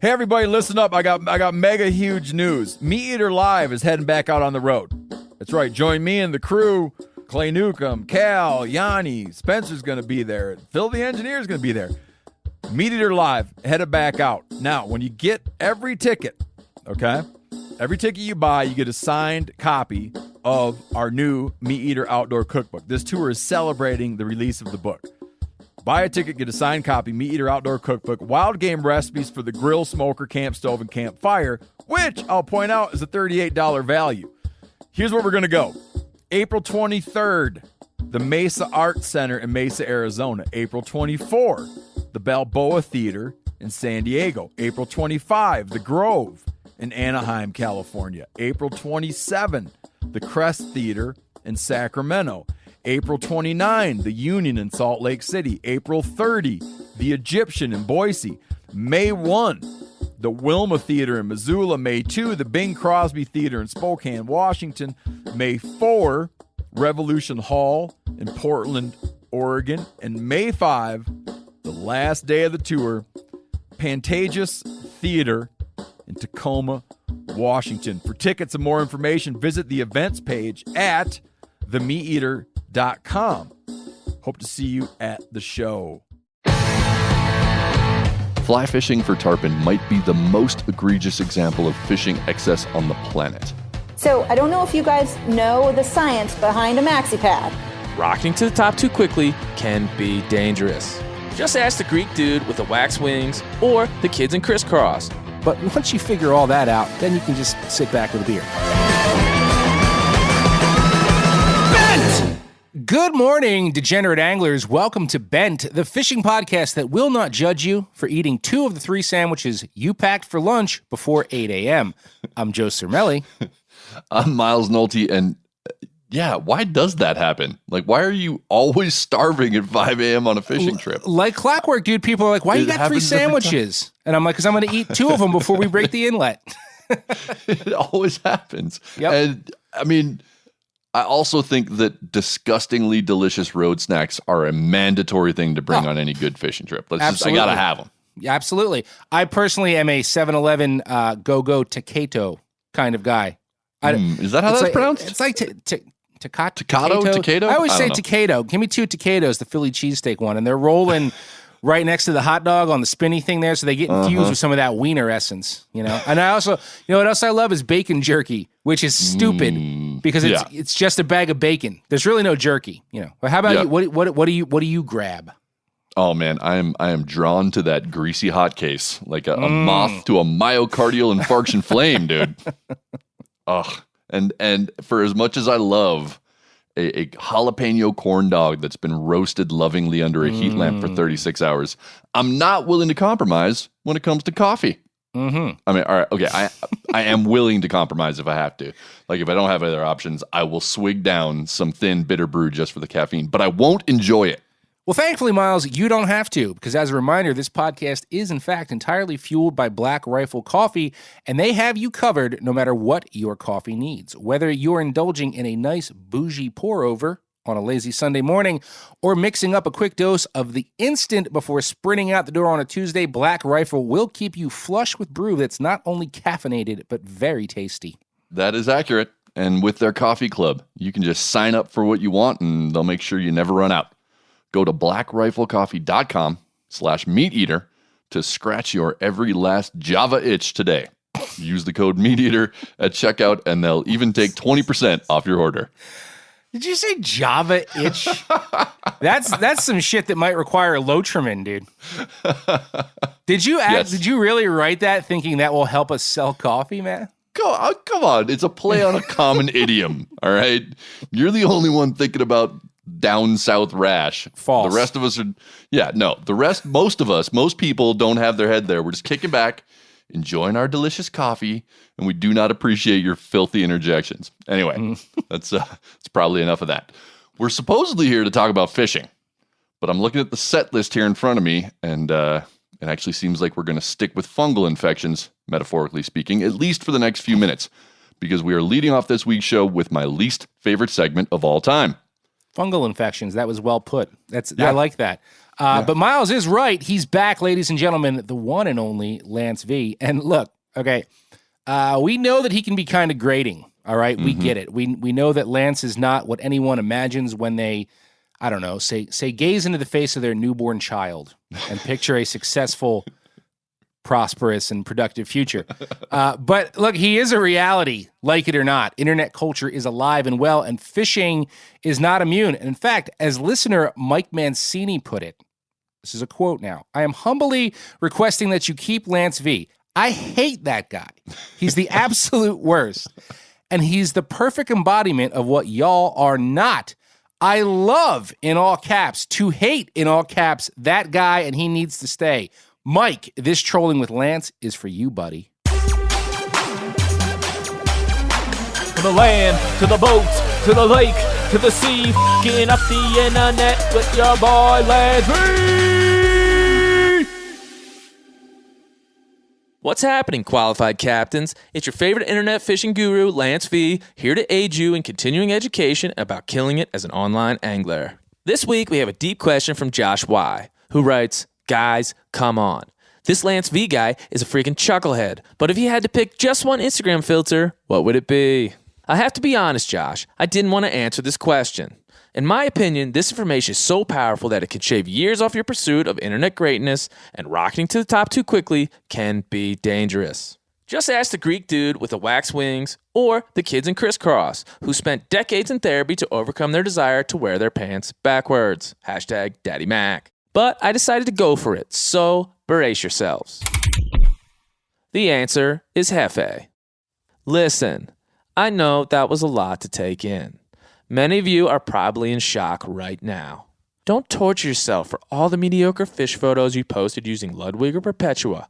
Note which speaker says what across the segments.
Speaker 1: Hey everybody, listen up. I got mega huge news. Meat Eater Live is heading back out on the road. That's right. Join me and the crew. Clay Newcomb, Cal, Yanni, Spencer's going to be there. Phil the Engineer's going to be there. Meat Eater Live, headed back out. Now, when you get every ticket, okay, every ticket you buy, you get a signed copy of our new Meat Eater Outdoor Cookbook. This tour is celebrating the release of the book. Buy a ticket, get a signed copy, Meat Eater Outdoor Cookbook, wild game recipes for the grill, smoker, camp stove, and campfire, which I'll point out is a $38 value. Here's where we're going to go. April 23rd, the Mesa Art Center in Mesa, Arizona. April 24, the Balboa Theater in San Diego. April 25, the Grove in Anaheim, California. April 27, the Crest Theater in Sacramento. April 29, the Union in Salt Lake City. April 30, the Egyptian in Boise. May 1, the Wilma Theater in Missoula. May 2, the Bing Crosby Theater in Spokane, Washington. May 4, Revolution Hall in Portland, Oregon. And May 5, the last day of the tour, Pantages Theater in Tacoma, Washington. For tickets and more information, visit the events page at themeateater.com. Hope to see you at the show.
Speaker 2: Fly fishing for tarpon might be the most egregious example of fishing excess on the planet.
Speaker 3: So I don't know if you guys know the science behind a maxi pad.
Speaker 4: Rocking to the top too quickly can be dangerous. Just ask the Greek dude with the wax wings or the kids in crisscross.
Speaker 5: But once you figure all that out, then you can just sit back with a beer. Bent! Good morning, degenerate anglers. Welcome to Bent, the fishing podcast that will not judge you for eating 2 of the 3 sandwiches you packed for lunch before 8 a.m. I'm Joe Cermelli.
Speaker 2: I'm Miles Nolte, and yeah, why does that happen? Like, why are you always starving at 5 a.m. on a fishing trip?
Speaker 5: Like clockwork, dude. People are like, why you got 3 sandwiches? And I'm like, because I'm going to eat 2 of them before we break the inlet.
Speaker 2: It always happens.
Speaker 5: Yep.
Speaker 2: And I mean, I also think that disgustingly delicious road snacks are a mandatory thing to bring on any good fishing trip. I got to have them.
Speaker 5: Yeah, absolutely. I personally am a 7-Eleven go-go Tacato kind of guy.
Speaker 2: Is that how that's pronounced?
Speaker 5: It's like Tacato.
Speaker 2: Tacato?
Speaker 5: I always say Tacato. Give me 2 Tacatos, the Philly cheesesteak one, and they're rolling right next to the hot dog on the spinny thing there, so they get infused with some of that wiener essence, you know. And I also, you know what else I love is bacon jerky, which is stupid because it's just a bag of bacon. There's really no jerky, you know. But how about you? What do you grab?
Speaker 2: Oh man, I am drawn to that greasy hot case like a moth to a myocardial infarction flame, dude. Ugh. And for as much as I love a jalapeno corn dog that's been roasted lovingly under a heat lamp for 36 hours, I'm not willing to compromise when it comes to coffee. Mm-hmm. I mean, all right, okay, I am willing to compromise if I have to. Like, if I don't have other options, I will swig down some thin bitter brew just for the caffeine, but I won't enjoy it.
Speaker 5: Well, thankfully, Miles, you don't have to, because as a reminder, this podcast is, in fact, entirely fueled by Black Rifle Coffee, and they have you covered no matter what your coffee needs. Whether you're indulging in a nice bougie pour-over on a lazy Sunday morning or mixing up a quick dose of the instant before sprinting out the door on a Tuesday, Black Rifle will keep you flush with brew that's not only caffeinated, but very tasty.
Speaker 2: That is accurate, and with their coffee club, you can just sign up for what you want, and they'll make sure you never run out. Go to blackriflecoffee.com/meateater to scratch your every last Java itch today. Use the code MeatEater at checkout, and they'll even take 20% off your order.
Speaker 5: Did you say Java itch? That's some shit that might require Lotrimin, dude. Did you really write that thinking that will help us sell coffee, man?
Speaker 2: Come on. It's a play on a common idiom, all right? You're the only one thinking about down south rash.
Speaker 5: False.
Speaker 2: The rest of us are, most people don't have their head there. We're just kicking back, enjoying our delicious coffee, and we do not appreciate your filthy interjections. Anyway, that's probably enough of that. We're supposedly here to talk about fishing, but I'm looking at the set list here in front of me, and it actually seems like we're going to stick with fungal infections, metaphorically speaking, at least for the next few minutes, because we are leading off this week's show with my least favorite segment of all time.
Speaker 5: Fungal infections. That was well put. I like that. But Miles is right. He's back, ladies and gentlemen, the one and only Lance V. And look, okay, we know that he can be kind of grating, all right? We get it. We know that Lance is not what anyone imagines when they, I don't know, say gaze into the face of their newborn child and picture a successful, prosperous, and productive future. But look, he is a reality, like it or not. Internet culture is alive and well, and fishing is not immune. And in fact, as listener Mike Mancini put it, this is a quote now, "I am humbly requesting that you keep Lance V. I hate that guy. He's the absolute worst. And he's the perfect embodiment of what y'all are not. I love, in all caps, to hate, in all caps, that guy, and he needs to stay. Mike, this trolling with Lance is for you, buddy."
Speaker 4: From the land, to the boat, to the lake, to the sea, f***ing up the internet with your boy Lance V. What's happening, qualified captains? It's your favorite internet fishing guru, Lance V, here to aid you in continuing education about killing it as an online angler. This week, we have a deep question from Josh Y, who writes, "Guys, come on. This Lance V guy is a freaking chucklehead, but if you had to pick just one Instagram filter, what would it be?" I have to be honest, Josh, I didn't want to answer this question. In my opinion, this information is so powerful that it can shave years off your pursuit of internet greatness, and rocketing to the top too quickly can be dangerous. Just ask the Greek dude with the wax wings or the kids in crisscross who spent decades in therapy to overcome their desire to wear their pants backwards. Hashtag Daddy Mac. But I decided to go for it, so brace yourselves. The answer is Hefe. Listen, I know that was a lot to take in. Many of you are probably in shock right now. Don't torture yourself for all the mediocre fish photos you posted using Ludwig or Perpetua.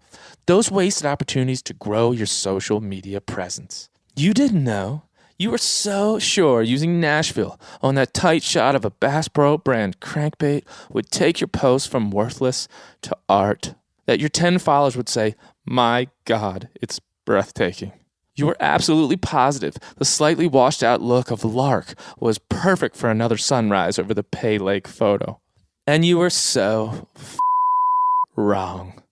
Speaker 4: Those wasted opportunities to grow your social media presence. You didn't know. You were so sure using Nashville on that tight shot of a Bass Pro brand crankbait would take your post from worthless to art. That your 10 followers would say, "My God, it's breathtaking." You were absolutely positive the slightly washed out look of Lark was perfect for another sunrise over the Pay Lake photo. And you were so wrong.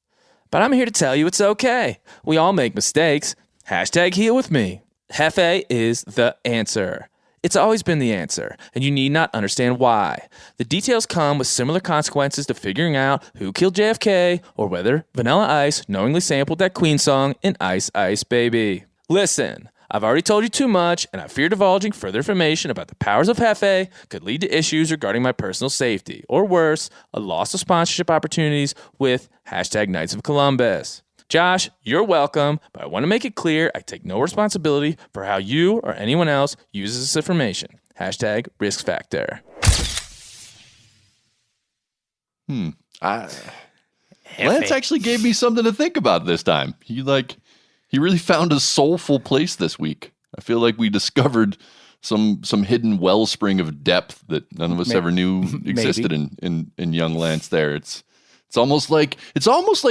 Speaker 4: But I'm here to tell you it's okay. We all make mistakes. Hashtag heal with me. Hefe is the answer. It's always been the answer, and you need not understand why. The details come with similar consequences to figuring out who killed JFK or whether Vanilla Ice knowingly sampled that Queen song in Ice Ice Baby. Listen, I've already told you too much, and I fear divulging further information about the powers of Hefe could lead to issues regarding my personal safety, or worse, a loss of sponsorship opportunities with hashtag Knights of Columbus. Josh, you're welcome, but I want to make it clear I take no responsibility for how you or anyone else uses this information. Hashtag risk factor.
Speaker 2: Lance actually gave me something to think about this time. He really found a soulful place this week. I feel like we discovered some hidden wellspring of depth that none of us ever knew existed in young Lance there. It's almost like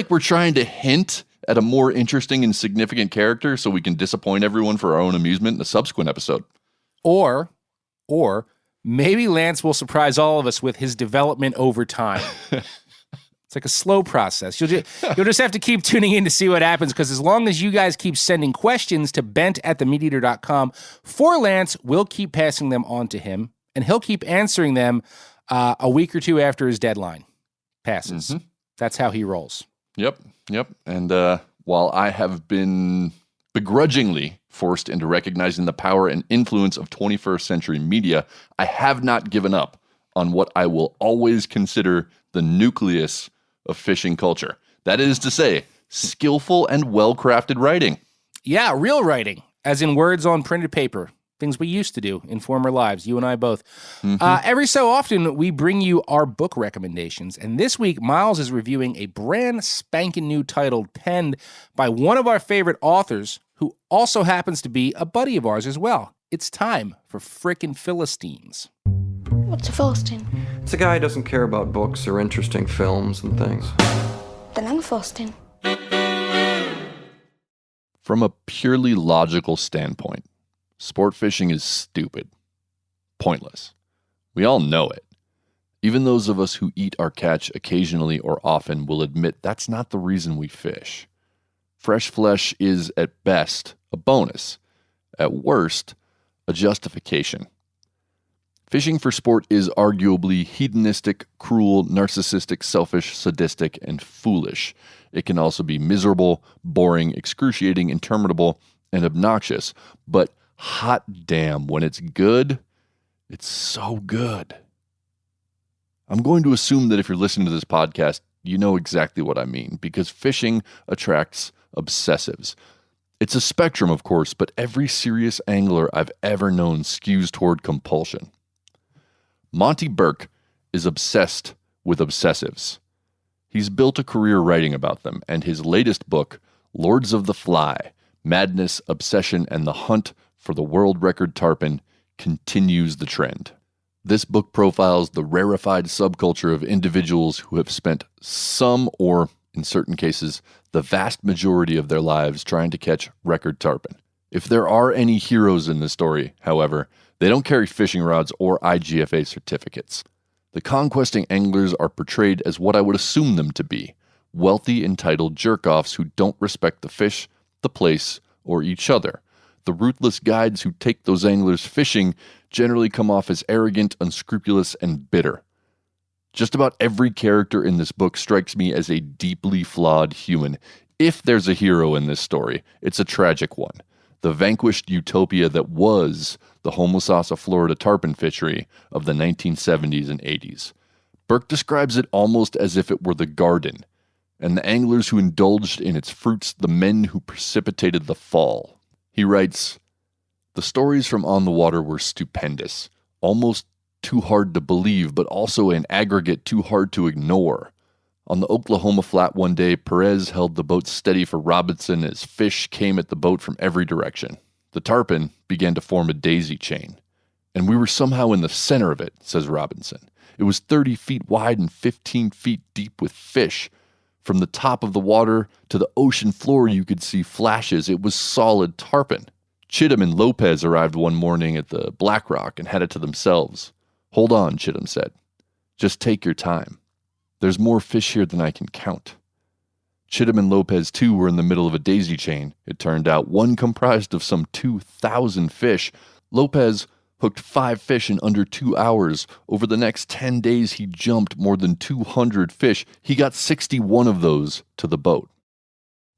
Speaker 2: we're trying to hint at a more interesting and significant character so we can disappoint everyone for our own amusement in a subsequent episode.
Speaker 5: Or maybe Lance will surprise all of us with his development over time. It's like a slow process. You'll just have to keep tuning in to see what happens, because as long as you guys keep sending questions to bent@themeateater.com for Lance, we'll keep passing them on to him, and he'll keep answering them a week or two after his deadline passes. Mm-hmm. That's how he rolls.
Speaker 2: Yep. And while I have been begrudgingly forced into recognizing the power and influence of 21st century media, I have not given up on what I will always consider the nucleus of fishing culture. That is to say, skillful and well-crafted writing.
Speaker 5: Yeah, real writing, as in words on printed paper. Things we used to do in former lives, you and I both. Every so often, we bring you our book recommendations. And this week, Miles is reviewing a brand spanking new title penned by one of our favorite authors, who also happens to be a buddy of ours as well. It's time for Frickin' Philistines.
Speaker 6: What's a Philistine?
Speaker 7: It's a guy who doesn't care about books or interesting films and things.
Speaker 6: Then I'm a Philistine.
Speaker 2: From a purely logical standpoint, sport fishing is stupid. Pointless. We all know it. Even those of us who eat our catch occasionally or often will admit that's not the reason we fish. Fresh flesh is, at best, a bonus. At worst, a justification. Fishing for sport is arguably hedonistic, cruel, narcissistic, selfish, sadistic, and foolish. It can also be miserable, boring, excruciating, interminable, and obnoxious. But hot damn, when it's good, it's so good. I'm going to assume that if you're listening to this podcast, you know exactly what I mean, because fishing attracts obsessives. It's a spectrum, of course, but every serious angler I've ever known skews toward compulsion. Monty Burke is obsessed with obsessives. He's built a career writing about them, and his latest book, Lords of the Fly, Madness, Obsession, and the Hunt for the World Record Tarpon, continues the trend. This book profiles the rarefied subculture of individuals who have spent some, or in certain cases, the vast majority of their lives trying to catch record tarpon. If there are any heroes in this story, however, they don't carry fishing rods or IGFA certificates. The conquesting anglers are portrayed as what I would assume them to be, wealthy, entitled jerk-offs who don't respect the fish, the place, or each other. The ruthless guides who take those anglers fishing generally come off as arrogant, unscrupulous, and bitter. Just about every character in this book strikes me as a deeply flawed human. If there's a hero in this story, it's a tragic one. The vanquished utopia that was the Homosassa, Florida tarpon fishery of the 1970s and 80s. Burke describes it almost as if it were the garden, and the anglers who indulged in its fruits, the men who precipitated the fall. He writes, "The stories from On the Water were stupendous, almost too hard to believe, but also in aggregate too hard to ignore. On the Oklahoma flat one day, Perez held the boat steady for Robinson as fish came at the boat from every direction. The tarpon began to form a daisy chain, and we were somehow in the center of it," says Robinson. "It was 30 feet wide and 15 feet deep with fish. From the top of the water to the ocean floor you could see flashes. It was solid tarpon. Chittum and Lopez arrived one morning at the Black Rock and had it to themselves. 'Hold on,' Chittum said. 'Just take your time. There's more fish here than I can count.' Chittum and Lopez, too, were in the middle of a daisy chain. It turned out one comprised of some 2,000 fish. Lopez hooked 5 fish in under 2 hours. Over the next 10 days, he jumped more than 200 fish. He got 61 of those to the boat."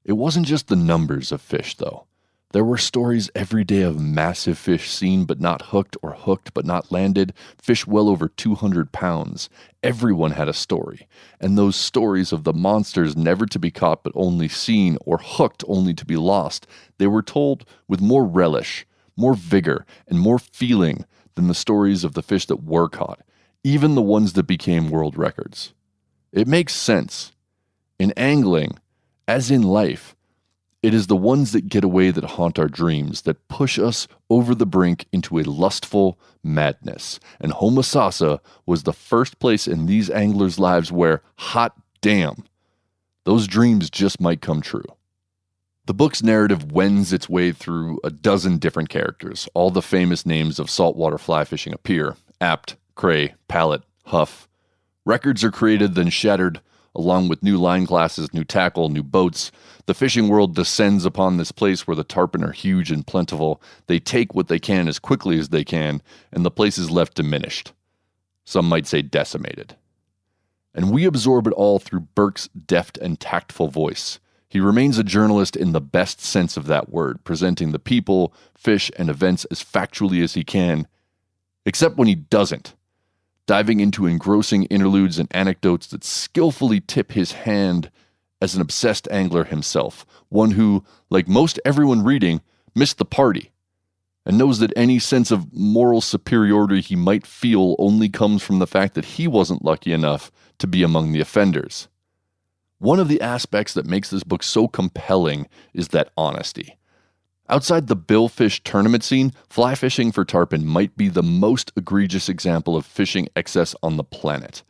Speaker 2: It wasn't just the numbers of fish, though. There were stories every day of massive fish seen but not hooked, or hooked but not landed, fish well over 200 pounds. Everyone had a story, and those stories of the monsters never to be caught but only seen, or hooked only to be lost, they were told with more relish, more vigor, and more feeling than the stories of the fish that were caught, even the ones that became world records. It makes sense. In angling, as in life, it is the ones that get away that haunt our dreams, that push us over the brink into a lustful madness. And Homosassa was the first place in these anglers' lives where, hot damn, those dreams just might come true. The book's narrative wends its way through a dozen different characters. All the famous names of saltwater fly fishing appear: Apt, Cray, Pallet, Huff. Records are created, then shattered, along with new line classes, new tackle, new boats. The fishing world descends upon this place where the tarpon are huge and plentiful. They take what they can as quickly as they can, and the place is left diminished. Some might say decimated. And we absorb it all through Burke's deft and tactful voice. He remains a journalist in the best sense of that word, presenting the people, fish, and events as factually as he can, except when he doesn't, diving into engrossing interludes and anecdotes that skillfully tip his hand as an obsessed angler himself, one who, like most everyone reading, missed the party, and knows that any sense of moral superiority he might feel only comes from the fact that he wasn't lucky enough to be among the offenders. One of the aspects that makes this book so compelling is that honesty. Outside the billfish tournament scene, fly fishing for tarpon might be the most egregious example of fishing excess on the planet.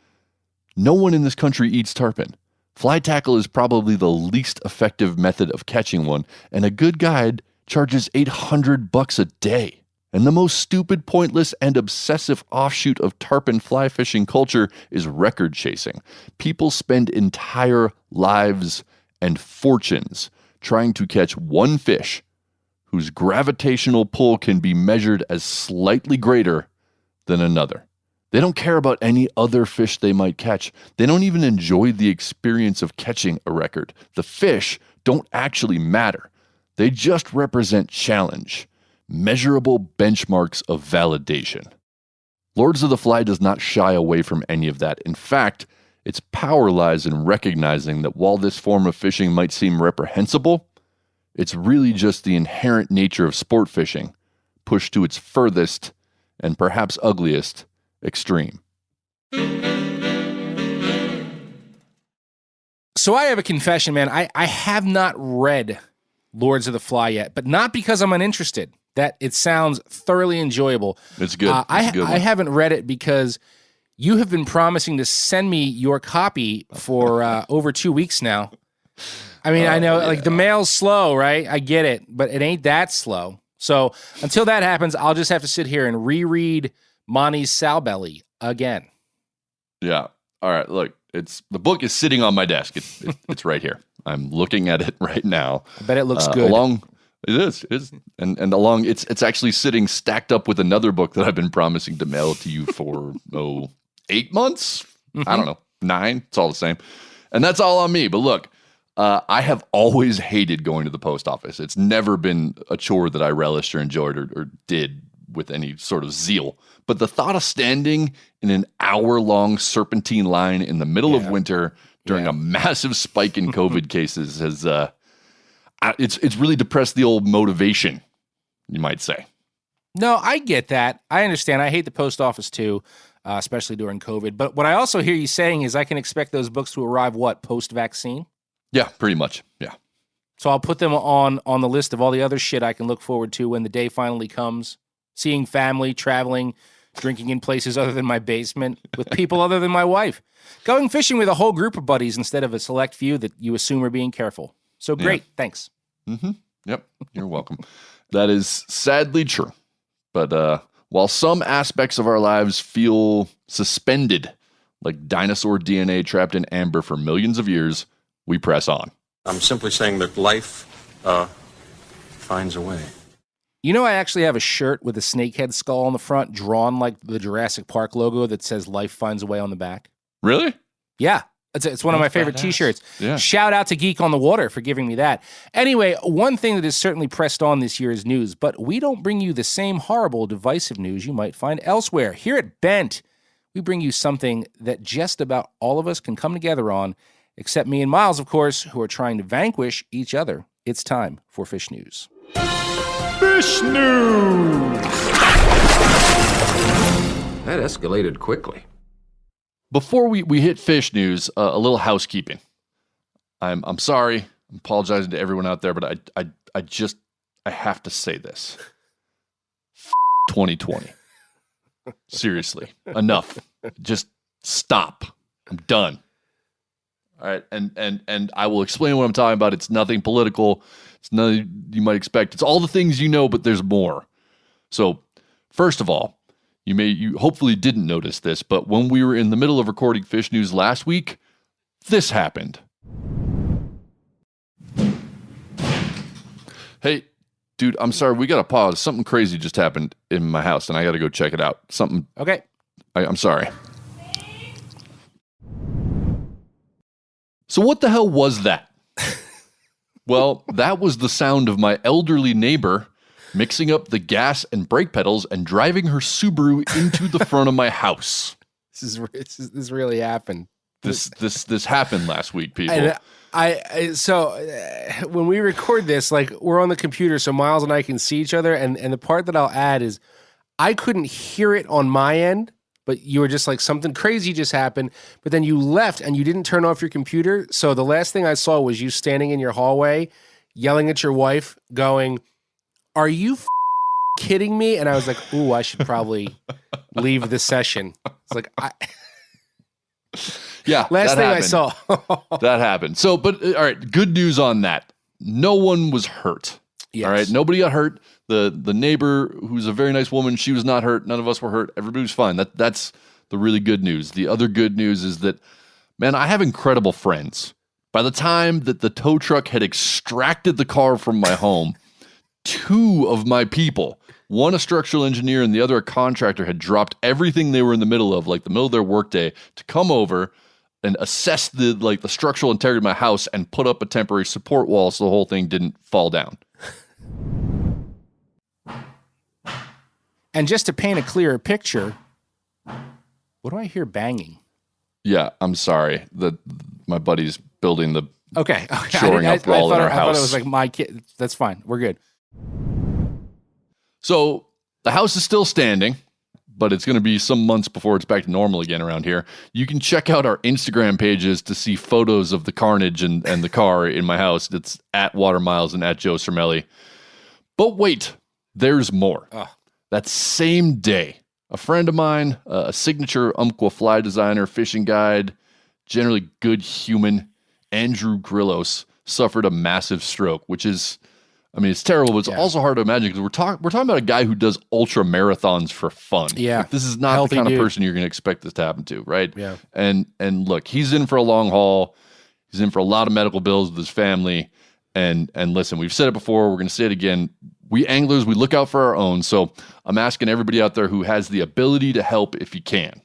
Speaker 2: No one in this country eats tarpon. Fly tackle is probably the least effective method of catching one, and a good guide charges $800 a day. And the most stupid, pointless, and obsessive offshoot of tarpon fly fishing culture is record chasing. People spend entire lives and fortunes trying to catch one fish whose gravitational pull can be measured as slightly greater than another. They don't care about any other fish they might catch. They don't even enjoy the experience of catching a record. The fish don't actually matter. They just represent challenge, measurable benchmarks of validation. Lords of the Fly does not shy away from any of that. In fact, its power lies in recognizing that while this form of fishing might seem reprehensible, it's really just the inherent nature of sport fishing, pushed to its furthest and perhaps ugliest extreme.
Speaker 5: So I have a confession, man. I have not read Lords of the Fly yet, but not because I'm uninterested. That it sounds thoroughly enjoyable.
Speaker 2: It's good. It's a good one.
Speaker 5: I haven't read it because you have been promising to send me your copy for over 2 weeks now. I mean, I know like the mail's slow, right? I get it, but it ain't that slow. So until that happens, I'll just have to sit here and reread Monty's Salbelly again.
Speaker 2: Yeah. All right. Look, the book is sitting on my desk. It's right here. I'm looking at it right now.
Speaker 5: I bet it looks good.
Speaker 2: It is. And along, it's actually sitting stacked up with another book that I've been promising to mail to you for 8 months. Mm-hmm. I don't know, 9. It's all the same. And that's all on me. But look, I have always hated going to the post office. It's never been a chore that I relished or enjoyed or did with any sort of zeal. But the thought of standing in an hour-long serpentine line in the middle of winter during a massive spike in COVID cases has it's really depressed the old motivation, you might say.
Speaker 5: No, I get that. I understand. I hate the post office too, especially during COVID. But what I also hear you saying is I can expect those books to arrive, post-vaccine?
Speaker 2: Yeah, pretty much. Yeah.
Speaker 5: So I'll put them on the list of all the other shit I can look forward to when the day finally comes. Seeing family, traveling, drinking in places other than my basement, with people other than my wife. Going fishing with a whole group of buddies instead of a select few that you assume are being careful. So great. Thanks.
Speaker 2: Mm-hmm. Yep. You're welcome. That is sadly true. But while some aspects of our lives feel suspended, like dinosaur DNA trapped in amber for millions of years, we press on.
Speaker 8: I'm simply saying that life finds a way.
Speaker 5: You know, I actually have a shirt with a snakehead skull on the front, drawn like the Jurassic Park logo that says "Life Finds a Way" on the back.
Speaker 2: Really?
Speaker 5: Yeah. It's one of my favorite T-shirts.
Speaker 2: Yeah.
Speaker 5: Shout out to Geek on the Water for giving me that. Anyway, one thing that is certainly pressed on this year is news, but we don't bring you the same horrible, divisive news you might find elsewhere. Here at Bent, we bring you something that just about all of us can come together on, except me and Miles, of course, who are trying to vanquish each other. It's time for Fish News.
Speaker 1: Fish News!
Speaker 7: That escalated quickly.
Speaker 2: Before we hit fish news, a little housekeeping. I'm sorry. I'm apologizing to everyone out there, but I have to say this. 2020. Seriously. Enough. Just stop. I'm done. All right. And I will explain what I'm talking about. It's nothing political. It's nothing you might expect. It's all the things you know, but there's more. So, first of all, you hopefully didn't notice this, but when we were in the middle of recording Fish News last week, this happened. Hey, dude, I'm sorry, we got to pause. Something crazy just happened in my house, and I got to go check it out. Something.
Speaker 5: Okay.
Speaker 2: I'm sorry. So what the hell was that? Well, that was the sound of my elderly neighbor mixing up the gas and brake pedals and driving her Subaru into the front of my house.
Speaker 5: This really happened.
Speaker 2: This happened last week, people.
Speaker 5: And so when we record this, like we're on the computer, so Miles and I can see each other. And the part that I'll add is I couldn't hear it on my end, but you were just like something crazy just happened. But then you left and you didn't turn off your computer. So the last thing I saw was you standing in your hallway, yelling at your wife, going, "Are you kidding me?" And I was like, "Ooh, I should probably leave the session." It's like,
Speaker 2: yeah.
Speaker 5: Last thing happened. I saw.
Speaker 2: That happened. So, but all right, good news on that. No one was hurt.
Speaker 5: Yes.
Speaker 2: All right. Nobody got hurt. The neighbor, who's a very nice woman, she was not hurt. None of us were hurt. Everybody was fine. That's the really good news. The other good news is that, man, I have incredible friends. By the time that the tow truck had extracted the car from my home, two of my people, one a structural engineer and the other a contractor, had dropped everything they were in the middle of, like the middle of their workday, to come over and assess the structural integrity of my house and put up a temporary support wall so the whole thing didn't fall down.
Speaker 5: And just to paint a clearer picture, what do I hear banging?
Speaker 2: Yeah, I'm sorry. My buddy's building the
Speaker 5: Okay.
Speaker 2: shoring up wall in our house.
Speaker 5: I thought it was like my kid. That's fine. We're good.
Speaker 2: So the house is still standing, but it's going to be some months before it's back to normal again around here. You can check out our Instagram pages to see photos of the carnage and the car in my house. It's at Watermiles and at Joe Cermelli. But wait, there's more. That same day, a friend of mine, a signature Umpqua fly designer, fishing guide, generally good human, Andrew Grillos, suffered a massive stroke, which is, I mean, it's terrible, but it's also hard to imagine because we're talking about a guy who does ultra marathons for fun.
Speaker 5: Yeah.
Speaker 2: Like, this is not
Speaker 5: Healthy
Speaker 2: the kind
Speaker 5: dude.
Speaker 2: of person you're going to expect this to happen to, right?
Speaker 5: Yeah.
Speaker 2: And look, he's in for a long haul. He's in for a lot of medical bills with his family. And listen, we've said it before. We're going to say it again. We anglers, we look out for our own. So I'm asking everybody out there who has the ability to help if you can.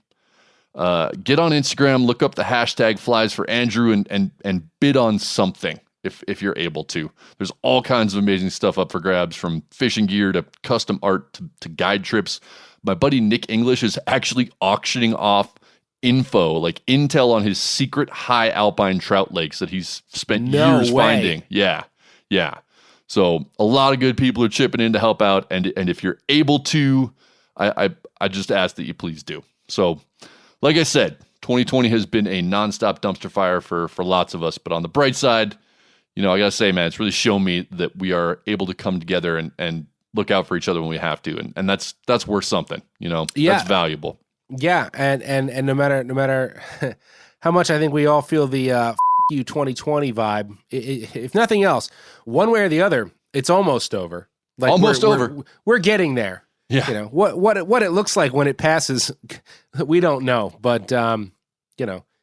Speaker 2: Get on Instagram, look up the hashtag Flies for Andrew and bid on something if you're able to. There's all kinds of amazing stuff up for grabs, from fishing gear to custom art to guide trips. My buddy Nick English is actually auctioning off info, like intel on his secret high alpine trout lakes that he's spent years finding. Yeah. So a lot of good people are chipping in to help out. And if you're able to, I just ask that you please do. So like I said, 2020 has been a nonstop dumpster fire for lots of us. But on the bright side, I got to say, man, it's really shown me that we are able to come together and look out for each other when we have to. And that's worth something, That's valuable.
Speaker 5: Yeah. And no matter how much I think we all feel the you 2020 vibe, if nothing else, one way or the other, it's almost over. Like
Speaker 2: almost over.
Speaker 5: We're getting there.
Speaker 2: Yeah.
Speaker 5: What it looks like when it passes, we don't know. But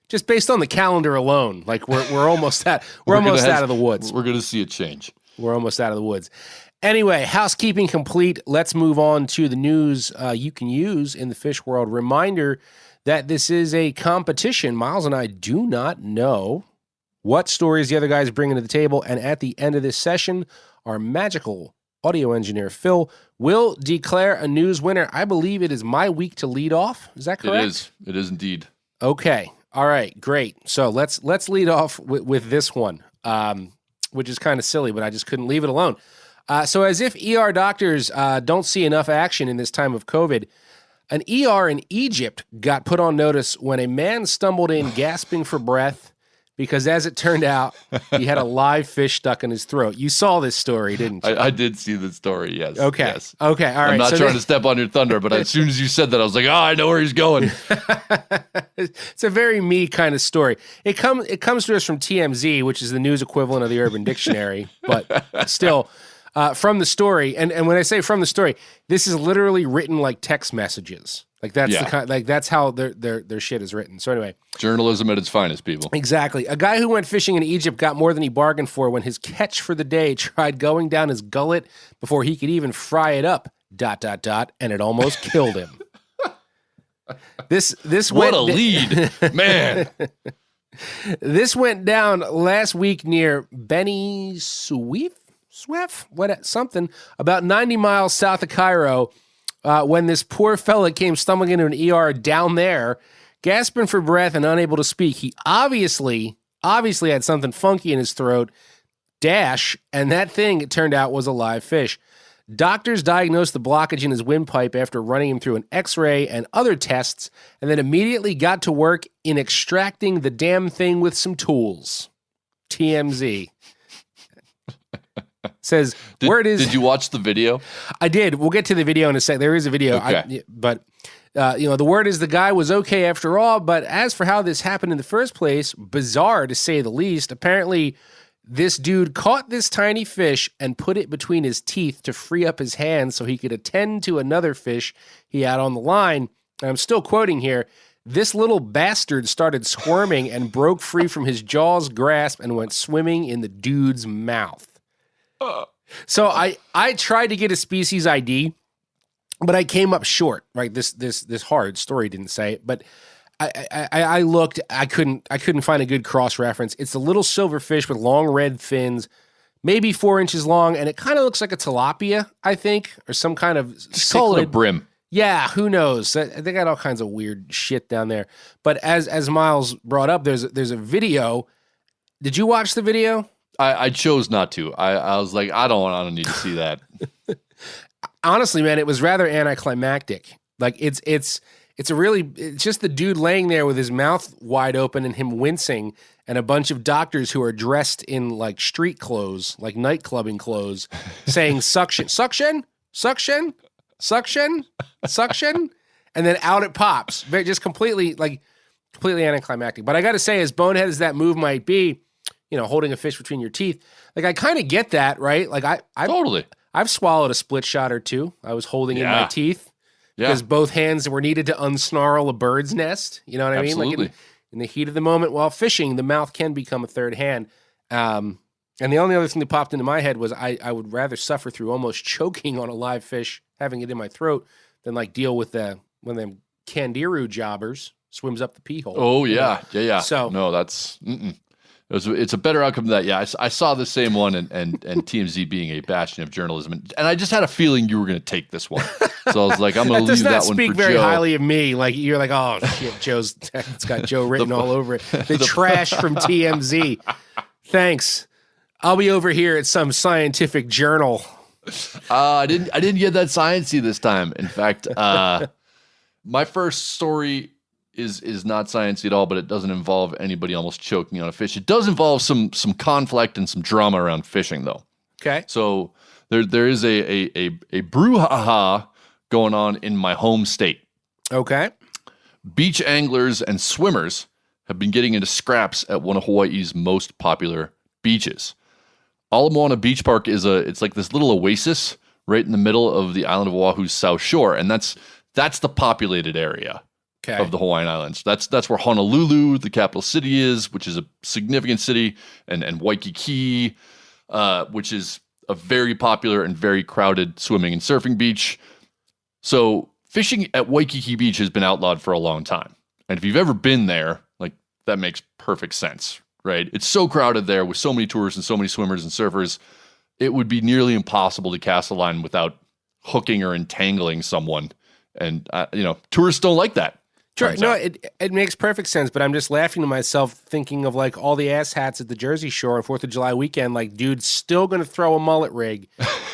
Speaker 5: just based on the calendar alone, like we're almost out of the woods.
Speaker 2: We're gonna see a change.
Speaker 5: We're almost out of the woods. Anyway, housekeeping complete. Let's move on to the news you can use in the fish world. Reminder that this is a competition. Miles and I do not know what stories the other guys bring to the table. And at the end of this session, our magical audio engineer, Phil, will declare a news winner. I believe it is my week to lead off. Is that correct?
Speaker 2: It is indeed.
Speaker 5: Okay. All right. Great. So let's lead off with this one, which is kind of silly, but I just couldn't leave it alone. So as if ER doctors don't see enough action in this time of COVID, an ER in Egypt got put on notice when a man stumbled in gasping for breath because, as it turned out, he had a live fish stuck in his throat. You saw this story, didn't you?
Speaker 2: I did see the story, yes.
Speaker 5: Okay.
Speaker 2: Yes.
Speaker 5: Okay, all right.
Speaker 2: I'm not trying to step on your thunder, but as soon as you said that, I was like, I know where he's going.
Speaker 5: It's a very me kind of story. It comes to us from TMZ, which is the news equivalent of the Urban Dictionary, but still... from the story, and when I say from the story, this is literally written like text messages. Like that's how their shit is written. So anyway,
Speaker 2: journalism at its finest, people.
Speaker 5: Exactly. A guy who went fishing in Egypt got more than he bargained for when his catch for the day tried going down his gullet before he could even fry it up. ... And it almost killed him. This
Speaker 2: what a lead, man.
Speaker 5: This went down last week near Beni Suef, about 90 miles south of Cairo, when this poor fella came stumbling into an ER down there, gasping for breath and unable to speak. He obviously had something funky in his throat, and that thing, it turned out, was a live fish. Doctors diagnosed the blockage in his windpipe after running him through an X-ray and other tests, and then immediately got to work in extracting the damn thing with some tools. TMZ. Says, word is...
Speaker 2: Did you watch the video?
Speaker 5: I did. We'll get to the video in a sec. There is a video.
Speaker 2: Okay.
Speaker 5: The word is the guy was okay after all, but as for how this happened in the first place, bizarre to say the least. Apparently, This dude caught this tiny fish and put it between his teeth to free up his hands so he could attend to another fish he had on the line. And I'm still quoting here. This little bastard started squirming and broke free from his jaw's grasp and went swimming in the dude's mouth. So I tried to get a species ID, but I came up short. Right, this hard story didn't say it, but I looked. I couldn't find a good cross reference. It's a little silver fish with long red fins, maybe 4 inches long, and it kind of looks like a tilapia, I think, or some kind of
Speaker 2: Call it a brim.
Speaker 5: Yeah, who knows? They got all kinds of weird shit down there. But as Miles brought up, there's a video. Did you watch the video?
Speaker 2: I chose not to. I was like, I don't need to see that.
Speaker 5: Honestly, man, it was rather anticlimactic. Like it's just the dude laying there with his mouth wide open and him wincing, and a bunch of doctors who are dressed in like street clothes, like nightclubbing clothes, saying suction, suction, suction, suction, suction, and then out it pops. Just completely anticlimactic. But I got to say, as bonehead as that move might be, holding a fish between your teeth, like I kind of get that, right? Like I
Speaker 2: totally.
Speaker 5: I've swallowed a split shot or two. I was holding in my teeth because both hands were needed to unsnarl a bird's nest. You know what I mean? Like in the heat of the moment while fishing, the mouth can become a third hand. And the only other thing that popped into my head was I would rather suffer through almost choking on a live fish, having it in my throat, than like deal with when them kangaroo jobbers swims up the pee hole.
Speaker 2: Oh yeah, yeah.
Speaker 5: So
Speaker 2: no, that's. It's a better outcome than that. Yeah, I saw the same one, and TMZ being a bastion of journalism, and I just had a feeling you were going to take this one. So I was like, I'm going to leave that one for Joe.
Speaker 5: That does not speak very highly of me. Like you're like, oh shit, it's got Joe written all over it. The trash from TMZ. Thanks. I'll be over here at some scientific journal.
Speaker 2: I didn't get that sciencey this time. In fact, my first story is not sciencey at all, but it doesn't involve anybody almost choking on a fish. It does involve some conflict and some drama around fishing, though.
Speaker 5: Okay.
Speaker 2: So there is a brouhaha going on in my home state.
Speaker 5: Okay.
Speaker 2: Beach anglers and swimmers have been getting into scraps at one of Hawaii's most popular beaches. Ala Moana Beach Park it's like this little oasis right in the middle of the island of Oahu's south shore, and that's the populated area. Okay. Of the Hawaiian Islands. That's where Honolulu, the capital city, is, which is a significant city, and Waikiki, which is a very popular and very crowded swimming and surfing beach. So fishing at Waikiki Beach has been outlawed for a long time. And if you've ever been there, like that makes perfect sense, right? It's so crowded there with so many tourists and so many swimmers and surfers, it would be nearly impossible to cast a line without hooking or entangling someone. And, tourists don't like that.
Speaker 5: Sure. No, it makes perfect sense, but I'm just laughing to myself thinking of like all the ass hats at the Jersey Shore on 4th of July weekend. Like, dude's still going to throw a mullet rig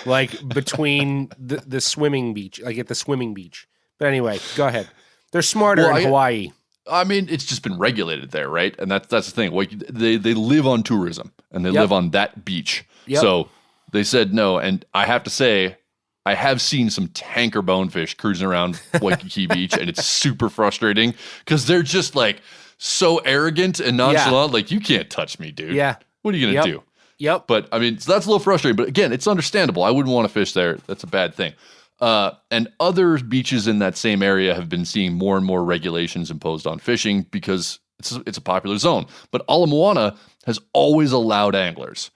Speaker 5: like between the swimming beach, like at the swimming beach. But anyway, go ahead. They're smarter in Hawaii.
Speaker 2: I mean, it's just been regulated there, right? And that's the thing. Like, they live on tourism and they live on that beach. Yep. So they said no. And I have to say, I have seen some tanker bonefish cruising around Waikiki Beach, and it's super frustrating because they're just like so arrogant and nonchalant. Like, you can't touch me, dude.
Speaker 5: Yeah.
Speaker 2: What are you going to do?
Speaker 5: Yep.
Speaker 2: But I mean, so that's a little frustrating. But again, it's understandable. I wouldn't want to fish there. That's a bad thing. And other beaches in that same area have been seeing more and more regulations imposed on fishing because it's a popular zone. But Ala Moana has always allowed anglers,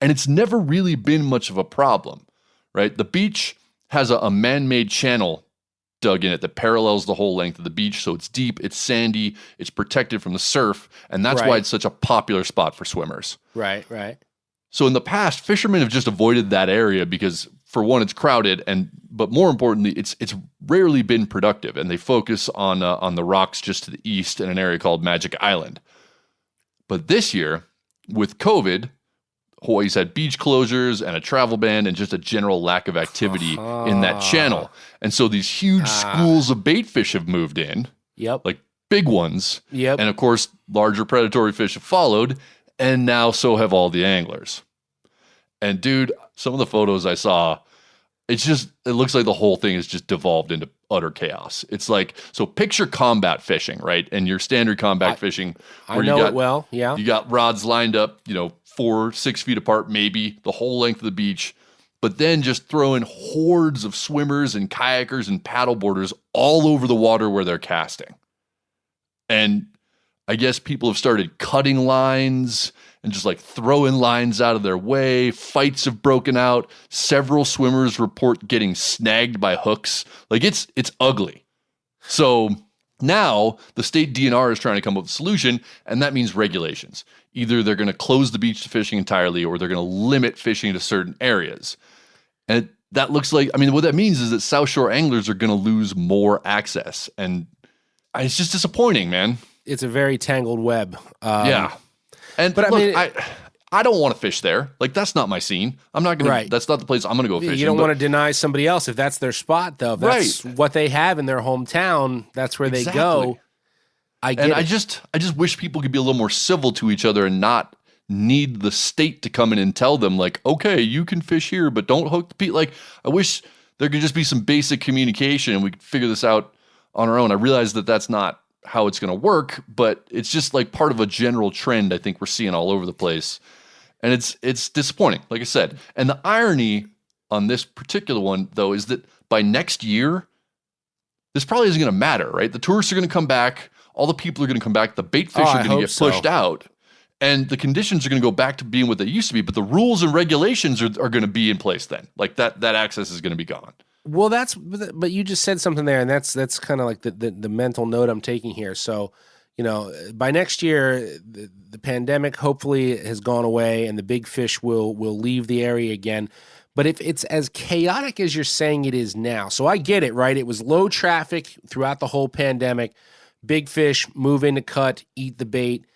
Speaker 2: and it's never really been much of a problem. Right, the beach has a man-made channel dug in it that parallels the whole length of the beach, so it's deep, it's sandy, it's protected from the surf, and that's why it's such a popular spot for swimmers.
Speaker 5: Right.
Speaker 2: So in the past, fishermen have just avoided that area because, for one, it's crowded, but more importantly, it's rarely been productive, and they focus on the rocks just to the east in an area called Magic Island. But this year, with COVID, Hawaii's had beach closures and a travel ban and just a general lack of activity in that channel. And so these huge schools of bait fish have moved in.
Speaker 5: Yep.
Speaker 2: Like big ones.
Speaker 5: Yep.
Speaker 2: And of course, larger predatory fish have followed. And now so have all the anglers. And dude, some of the photos I saw, it looks like the whole thing is just devolved into utter chaos. It's like, so picture combat fishing, right? And your standard combat fishing.
Speaker 5: I know it well, yeah.
Speaker 2: You got rods lined up, 4-6 feet apart, maybe the whole length of the beach. But then just throw in hordes of swimmers and kayakers and paddleboarders all over the water where they're casting. And I guess people have started cutting lines and just like throwing lines out of their way. Fights have broken out. Several swimmers report getting snagged by hooks. Like it's ugly. So now the state DNR is trying to come up with a solution, and that means regulations. Either they're going to close the beach to fishing entirely, or they're going to limit fishing to certain areas. And that looks like, what that means is that South Shore anglers are going to lose more access. And it's just disappointing, man.
Speaker 5: It's a very tangled web.
Speaker 2: Yeah. But look, I don't want to fish there. Like, that's not my scene. I'm not going to, that's not the place I'm going to go fishing.
Speaker 5: You don't want to deny somebody else if that's their spot, though. If that's what they have in their hometown, that's where they go. I
Speaker 2: just wish people could be a little more civil to each other and not need the state to come in and tell them, like, okay, you can fish here, but don't hook the people. Like, I wish there could just be some basic communication and we could figure this out on our own. I realize that that's not how it's going to work, but it's just like part of a general trend I think we're seeing all over the place. And it's disappointing, like I said. And the irony on this particular one, though, is that by next year, this probably isn't going to matter, right? The tourists are going to come back. All the people are going to come back. The bait fish are going to get pushed out. And the conditions are going to go back to being what they used to be. But the rules and regulations are going to be in place then. Like that access is going to be gone.
Speaker 5: Well, but you just said something there, and that's kind of like the mental note I'm taking here. So, by next year, the pandemic hopefully has gone away, and the big fish will leave the area again. But if it's as chaotic as you're saying it is now, so I get it, right? It was low traffic throughout the whole pandemic. Big fish move in to cut, eat the bait.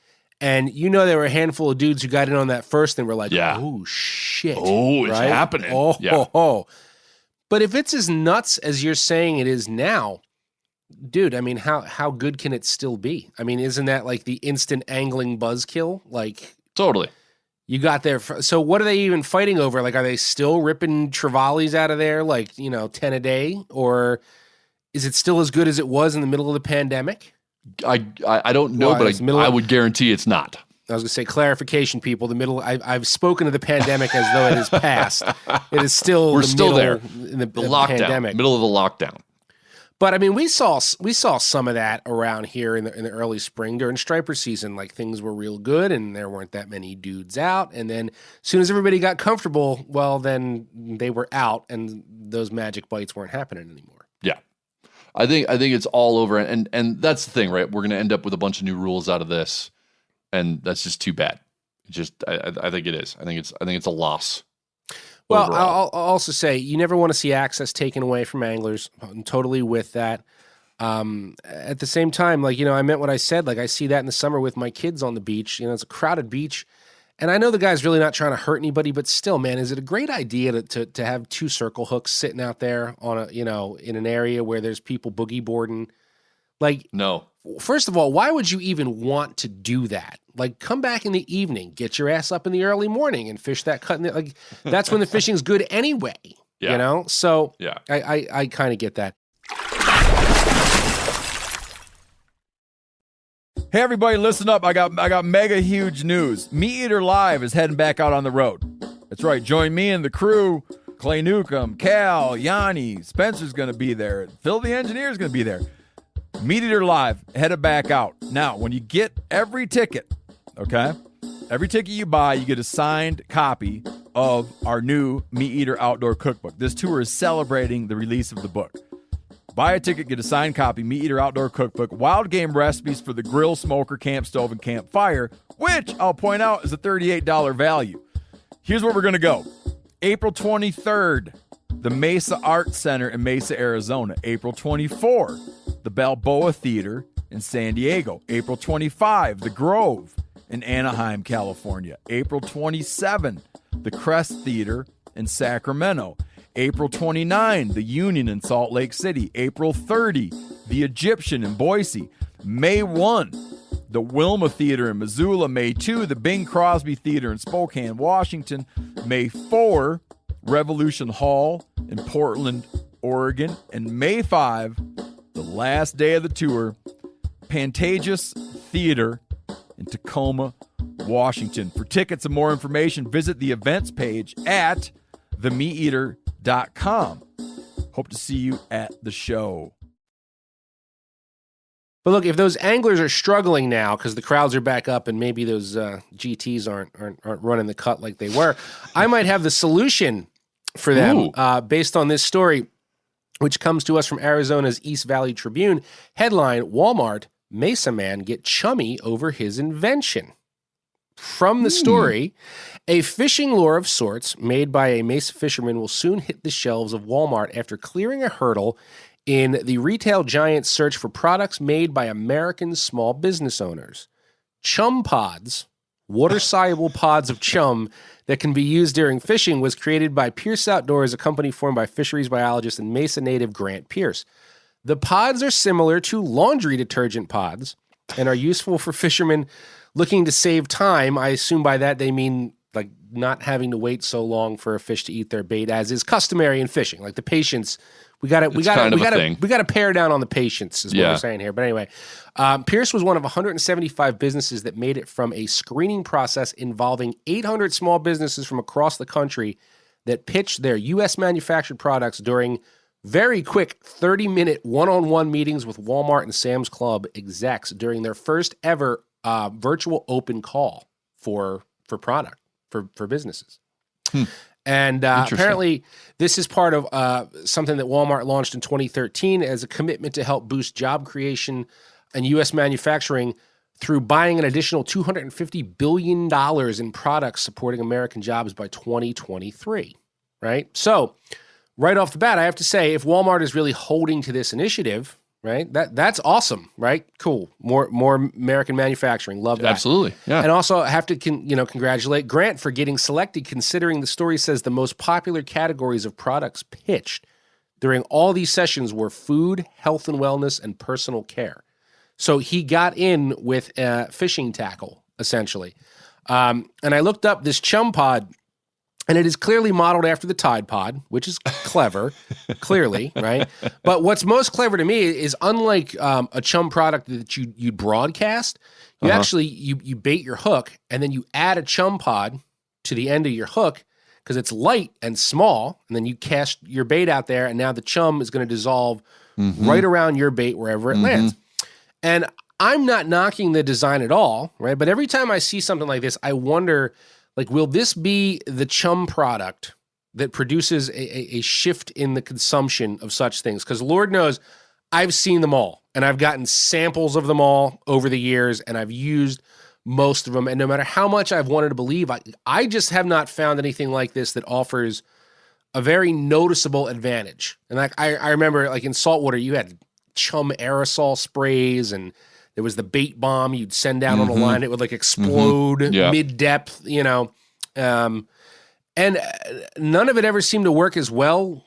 Speaker 5: And there were a handful of dudes who got in on that first and were like, oh, shit.
Speaker 2: Oh, it's happening.
Speaker 5: Oh. But if it's as nuts as you're saying it is now, dude, how good can it still be? Isn't that like the instant angling buzzkill? Like,
Speaker 2: totally.
Speaker 5: You got there. So what are they even fighting over? Like, are they still ripping trevallies out of there, like, 10 a day? Or is it still as good as it was in the middle of the pandemic?
Speaker 2: I don't know, but I would guarantee it's not.
Speaker 5: I was going to say, clarification, people. I've spoken of the pandemic as though it is past. It is still
Speaker 2: we're still there
Speaker 5: in the
Speaker 2: lockdown,
Speaker 5: pandemic,
Speaker 2: middle of the lockdown.
Speaker 5: But we saw some of that around here in the early spring during striper season. Like, things were real good, and there weren't that many dudes out. And then, as soon as everybody got comfortable, well, then they were out, and those magic bites weren't happening anymore.
Speaker 2: Yeah. I think it's all over, and that's the thing, right? We're going to end up with a bunch of new rules out of this, and that's just too bad. I think it is. I think it's a loss.
Speaker 5: Well,
Speaker 2: overall.
Speaker 5: I'll also say you never want to see access taken away from anglers. I'm totally with that. At the same time, like, I meant what I said. Like, I see that in the summer with my kids on the beach. It's a crowded beach. And I know the guy's really not trying to hurt anybody, but still, man, is it a great idea to have 2 circle hooks sitting out there on in an area where there's people boogie boarding? Like,
Speaker 2: no.
Speaker 5: First of all, why would you even want to do that? Like, come back in the evening, get your ass up in the early morning and fish that cut. Like, that's when the fishing's good anyway.
Speaker 2: Yeah.
Speaker 5: So
Speaker 2: yeah,
Speaker 5: I kind of get that.
Speaker 1: Hey everybody, listen up. I got mega huge news. Meat Eater Live is heading back out on the road. That's right. Join me and the crew. Clay Newcomb, Cal, Yanni, Spencer's going to be there. Phil the engineer's going to be there. Meat Eater Live headed back out. Now, when you get every ticket, okay? Every ticket you buy, you get a signed copy of our new Meat Eater Outdoor Cookbook. This tour is celebrating the release of the book. Buy a ticket, get a signed copy, Meat Eater Outdoor Cookbook, wild game recipes for the grill, smoker, camp stove, and campfire, which I'll point out is a $38 value. Here's where we're going to go. April 23rd, the Mesa Art Center in Mesa, Arizona. April 24th, the Balboa Theater in San Diego. April 25, the Grove in Anaheim, California. April 27, the Crest Theater in Sacramento. April 29, the Union in Salt Lake City. April 30, the Egyptian in Boise. May 1, the Wilma Theater in Missoula. May 2, the Bing Crosby Theater in Spokane, Washington. May 4, Revolution Hall in Portland, Oregon. And May 5, the last day of the tour, Pantages Theater in Tacoma, Washington. For tickets and more information, visit the events page at themeateater.com. Hope to see you at the show.
Speaker 5: But look, if those anglers are struggling now because the crowds are back up and maybe those GTs aren't running the cut like they were, I might have the solution for them based on this story, which comes to us from Arizona's East Valley Tribune. Headline, Walmart, Mesa man get chummy over his invention. From the story, a fishing lure of sorts made by a Mesa fisherman will soon hit the shelves of Walmart after clearing a hurdle in the retail giant's search for products made by American small business owners. Chum pods, water-soluble pods of chum that can be used during fishing, was created by Pierce Outdoors, a company formed by fisheries biologist and Mesa native Grant Pierce. The pods are similar to laundry detergent pods and are useful for fishermen looking to save time. I assume by that they mean like not having to wait so long for a fish to eat their bait, as is customary in fishing. Like the patience, we got to pare down on the patience, is what we're saying here. But anyway, Pierce was one of 175 businesses that made it from a screening process involving 800 small businesses from across the country that pitched their U.S. manufactured products during very quick 30-minute one-on-one meetings with Walmart and Sam's Club execs during their first ever virtual open call for businesses. And apparently this is part of something that Walmart launched in 2013 as a commitment to help boost job creation and U.S. manufacturing through buying an additional $250 billion in products supporting American jobs by 2023, right? So right off the bat, I have to say, if Walmart is really holding to this initiative, right, that's awesome, right? Cool. More American manufacturing. Love that.
Speaker 2: Absolutely, yeah.
Speaker 5: And also I have to congratulate Grant for getting selected, considering the story says the most popular categories of products pitched during all these sessions were food, health and wellness, and personal care. So he got in with fishing tackle, essentially. And I looked up this chum pod, and it is clearly modeled after the Tide Pod, which is clever, clearly, right? But what's most clever to me is, unlike a chum product that you broadcast, you actually you bait your hook, and then you add a chum pod to the end of your hook because it's light and small, and then you cast your bait out there, and now the chum is going to dissolve right around your bait wherever it lands. And I'm not knocking the design at all, right? But every time I see something like this, I wonder, like, will this be the chum product that produces a shift in the consumption of such things? Because Lord knows I've seen them all, and I've gotten samples of them all over the years, and I've used most of them. And no matter how much I've wanted to believe, I just have not found anything like this that offers a very noticeable advantage. And like I remember, like in saltwater, you had chum aerosol sprays, and there was the bait bomb you'd send down on a line. It would like explode mid-depth, and none of it ever seemed to work as well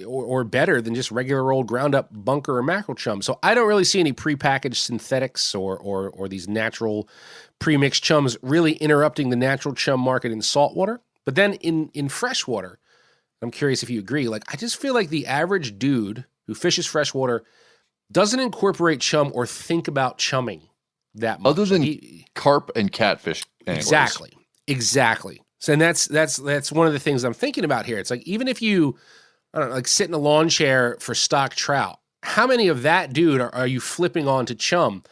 Speaker 5: or better than just regular old ground up bunker or mackerel chum. So I don't really see any prepackaged synthetics or these natural premixed chums really interrupting the natural chum market in saltwater. But then in freshwater, I'm curious if you agree, like I just feel like the average dude who fishes freshwater doesn't incorporate chum or think about chumming that much.
Speaker 2: Other than carp and catfish anglers.
Speaker 5: Exactly. So, and that's one of the things I'm thinking about here. It's like, even if you, I don't know, like sit in a lawn chair for stock trout, how many of that dude are you flipping on to chum?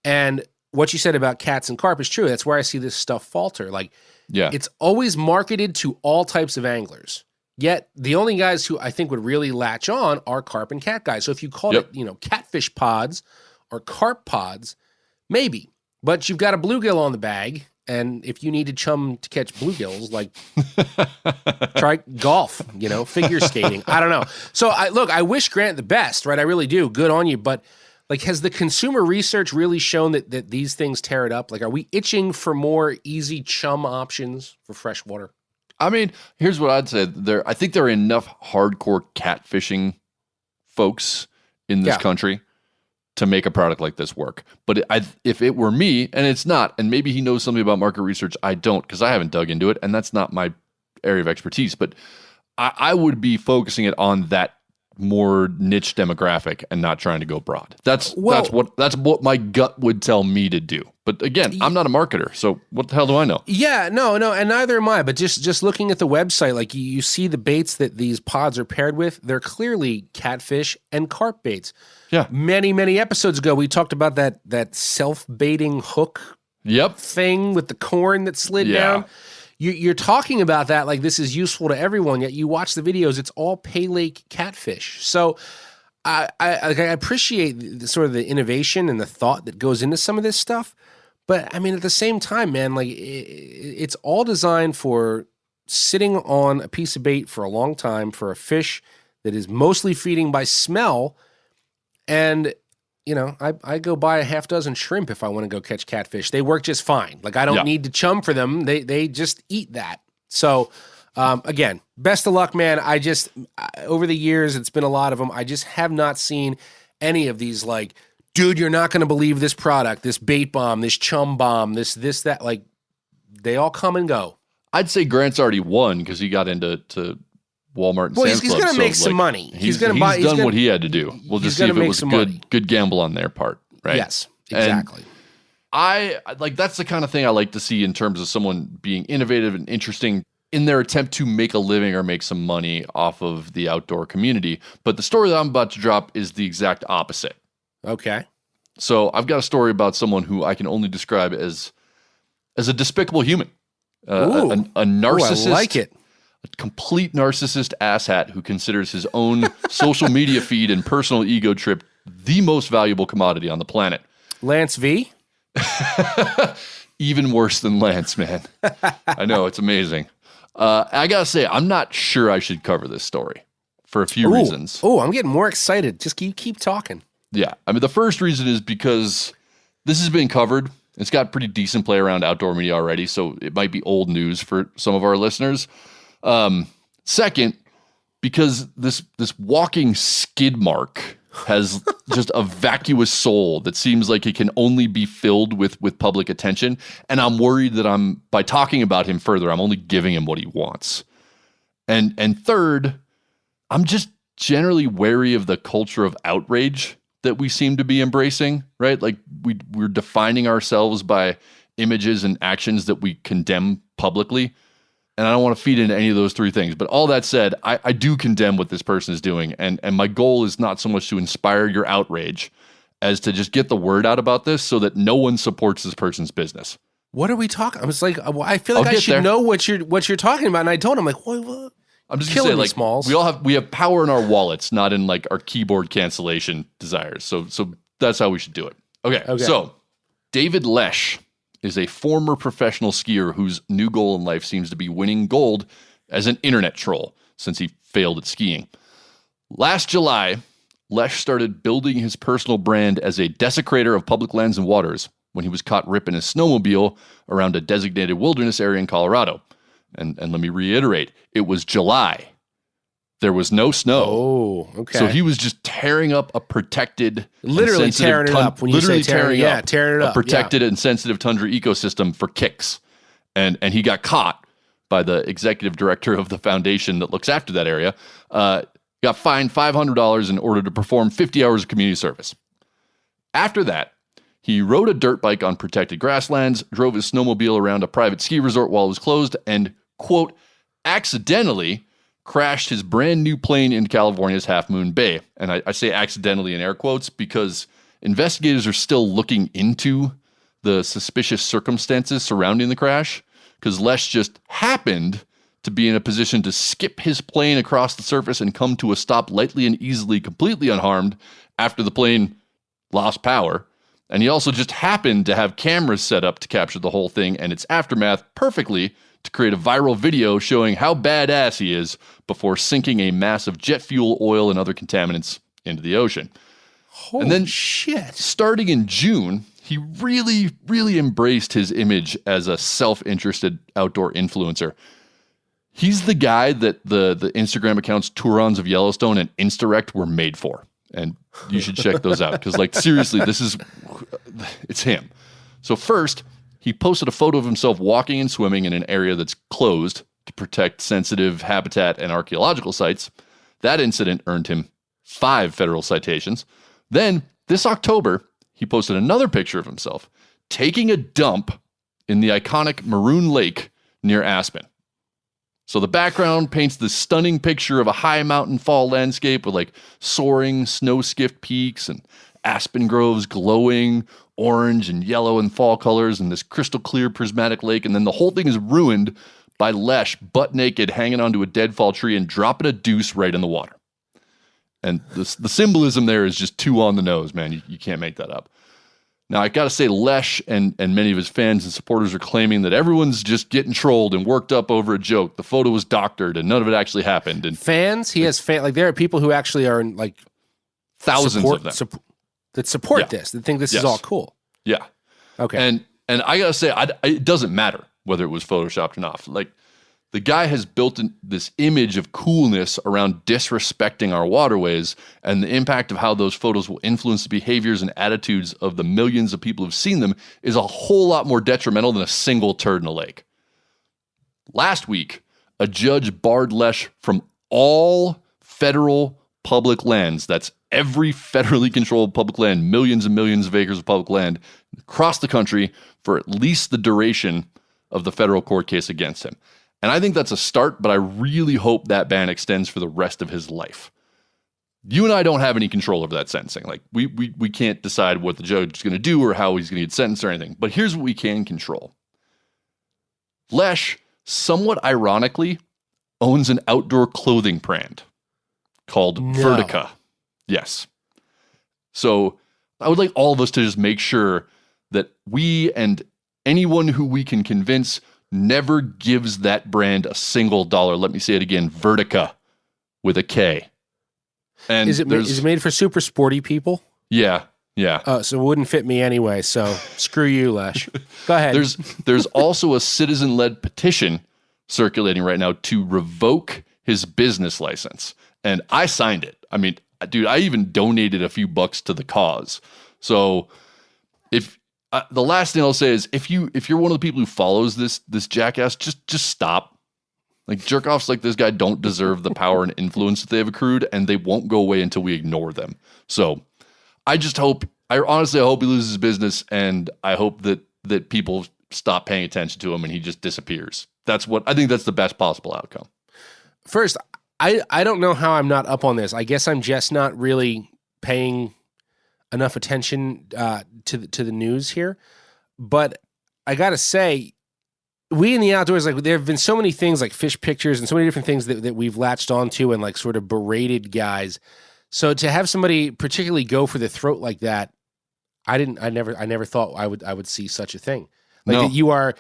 Speaker 5: And what you said about cats and carp is true. That's where I see this stuff falter. Like, it's always marketed to all types of anglers. Yet the only guys who I think would really latch on are carp and cat guys. So if you called it, catfish pods or carp pods, maybe. But you've got a bluegill on the bag, and if you needed chum to catch bluegills, like try golf, figure skating. I don't know. So I wish Grant the best, right? I really do. Good on you. But like, has the consumer research really shown that these things tear it up? Like, are we itching for more easy chum options for freshwater?
Speaker 2: I mean, here's what I'd say. I think there are enough hardcore catfishing folks in this country to make a product like this work. But if it were me, and it's not, and maybe he knows something about market research, I don't, because I haven't dug into it, and that's not my area of expertise. But I would be focusing it on that more niche demographic and not trying to go broad. That's what my gut would tell me to do. But again, I'm not a marketer, so what the hell do I know?
Speaker 5: Yeah, no, and neither am I. But just looking at the website, like you see the baits that these pods are paired with, they're clearly catfish and carp baits.
Speaker 2: Yeah.
Speaker 5: Many episodes ago, we talked about that self-baiting hook thing with the corn that slid down. You're talking about that like this is useful to everyone, yet you watch the videos, it's all Pay Lake catfish. So I appreciate the innovation and the thought that goes into some of this stuff. But I mean, at the same time, man, like it's all designed for sitting on a piece of bait for a long time for a fish that is mostly feeding by smell. And, you know, I go buy a half dozen shrimp if I want to go catch catfish. They work just fine. Like I don't need to chum for them. They just eat that. So again, best of luck, man. Over the years, it's been a lot of them. I just have not seen any of these like, dude, you're not going to believe this product, this bait bomb, this chum bomb, this, that. Like, they all come and go.
Speaker 2: I'd say Grant's already won because he got into Walmart and Sam's Club.
Speaker 5: He's going to make some money.
Speaker 2: He's done what he had to do. We'll just see if it was a good gamble on their part, right?
Speaker 5: Yes, exactly.
Speaker 2: And that's the kind of thing I like to see in terms of someone being innovative and interesting in their attempt to make a living or make some money off of the outdoor community. But the story that I'm about to drop is the exact opposite.
Speaker 5: Okay.
Speaker 2: So I've got a story about someone who I can only describe as a despicable human. A narcissist.
Speaker 5: I like it.
Speaker 2: A complete narcissist asshat who considers his own social media feed and personal ego trip the most valuable commodity on the planet.
Speaker 5: Lance V?
Speaker 2: Even worse than Lance, man. I know, it's amazing. I gotta say, I'm not sure I should cover this story for a few reasons.
Speaker 5: Oh, I'm getting more excited. Just keep talking.
Speaker 2: Yeah. I mean, the first reason is because this has been covered. It's got pretty decent play around outdoor media already, so it might be old news for some of our listeners. Second, because this walking skid mark has just a vacuous soul that seems like it can only be filled with public attention. And I'm worried that by talking about him further, I'm only giving him what he wants. And third, I'm just generally wary of the culture of outrage that we seem to be embracing, right? Like we're defining ourselves by images and actions that we condemn publicly. And I don't want to feed into any of those three things. But all that said, I do condemn what this person is doing. And my goal is not so much to inspire your outrage as to just get the word out about this so that no one supports this person's business.
Speaker 5: What are we talking? I was like, I feel like I should know what you're talking about. And I told him, like, what?
Speaker 2: I'm just gonna say, like, Smalls. We have power in our wallets, not in like our keyboard cancellation desires. So that's how we should do it. Okay. So David Lesh is a former professional skier whose new goal in life seems to be winning gold as an internet troll since he failed at skiing. Last July, Lesh started building his personal brand as a desecrator of public lands and waters when he was caught ripping his snowmobile around a designated wilderness area in Colorado. And let me reiterate, it was July. There was no snow.
Speaker 5: Oh, okay.
Speaker 2: So he was just tearing up a protected,
Speaker 5: literally tearing it up. When you say tearing it up,
Speaker 2: a protected and sensitive tundra ecosystem for kicks, and he got caught by the executive director of the foundation that looks after that area. Got fined $500 in order to perform 50 hours of community service. After that, he rode a dirt bike on protected grasslands, drove his snowmobile around a private ski resort while it was closed, and, quote, accidentally crashed his brand new plane into California's Half Moon Bay. And I say accidentally in air quotes because investigators are still looking into the suspicious circumstances surrounding the crash, because Lesh just happened to be in a position to skip his plane across the surface and come to a stop lightly and easily, completely unharmed after the plane lost power. And he also just happened to have cameras set up to capture the whole thing and its aftermath perfectly to create a viral video showing how badass he is before sinking a mass of jet fuel, oil, and other contaminants into the ocean.
Speaker 5: Holy
Speaker 2: and then,
Speaker 5: shit.
Speaker 2: Starting in June, he really, really embraced his image as a self-interested outdoor influencer. He's the guy that the Instagram accounts Turons of Yellowstone and Instarect were made for. And you should check those out because, like, seriously, it's him. So first, he posted a photo of himself walking and swimming in an area that's closed to protect sensitive habitat and archaeological sites. That incident earned him 5 federal citations. Then this October, he posted another picture of himself taking a dump in the iconic Maroon Lake near Aspen. So the background paints this stunning picture of a high mountain fall landscape with like soaring snow-skiffed peaks and aspen groves glowing orange and yellow and fall colors and this crystal clear prismatic lake. And then the whole thing is ruined by Lesh butt naked hanging onto a deadfall tree and dropping a deuce right in the water. And the symbolism there is just too on the nose, man. You can't make that up. Now, I got to say, Lesh and many of his fans and supporters are claiming that everyone's just getting trolled and worked up over a joke. The photo was doctored and none of it actually happened. And
Speaker 5: fans? He has fans. Like, there are people who actually are like
Speaker 2: thousands of them
Speaker 5: that support this, that think this is all cool.
Speaker 2: Yeah.
Speaker 5: Okay.
Speaker 2: And I got to say, it doesn't matter whether it was photoshopped or not. Like, the guy has built this image of coolness around disrespecting our waterways, and the impact of how those photos will influence the behaviors and attitudes of the millions of people who've seen them is a whole lot more detrimental than a single turd in a lake. Last week, a judge barred Lesh from all federal public lands. That's every federally controlled public land, millions and millions of acres of public land across the country for at least the duration of the federal court case against him. And I think that's a start, but I really hope that ban extends for the rest of his life. You and I don't have any control over that sentencing. Like, we can't decide what the judge is going to do or how he's going to get sentenced or anything. But here's what we can control. Lesh, somewhat ironically, owns an outdoor clothing brand called Vertica. Yes. So I would like all of us to just make sure that we and anyone who we can convince never gives that brand a single dollar. Let me say it again, Vertica with a K. And
Speaker 5: is it made for super sporty people?
Speaker 2: Yeah.
Speaker 5: So it wouldn't fit me anyway, so screw you, Lesh. Go ahead.
Speaker 2: There's also a citizen-led petition circulating right now to revoke his business license. And I signed it. I mean, dude, I even donated a few bucks to the cause. So if the last thing I'll say is if you're one of the people who follows this jackass, just stop. Like, jerk-offs like this guy don't deserve the power and influence that they have accrued, and they won't go away until we ignore them. So I honestly hope he loses business, and I hope that people stop paying attention to him and he just disappears. I think that's the best possible outcome.
Speaker 5: First, I don't know how I'm not up on this. I guess I'm just not really paying enough attention to the news here. But I got to say, we in the outdoors, like, there have been so many things like fish pictures and so many different things that we've latched onto and like sort of berated guys. So to have somebody particularly go for the throat like that, I never thought I would see such a thing. Like, no.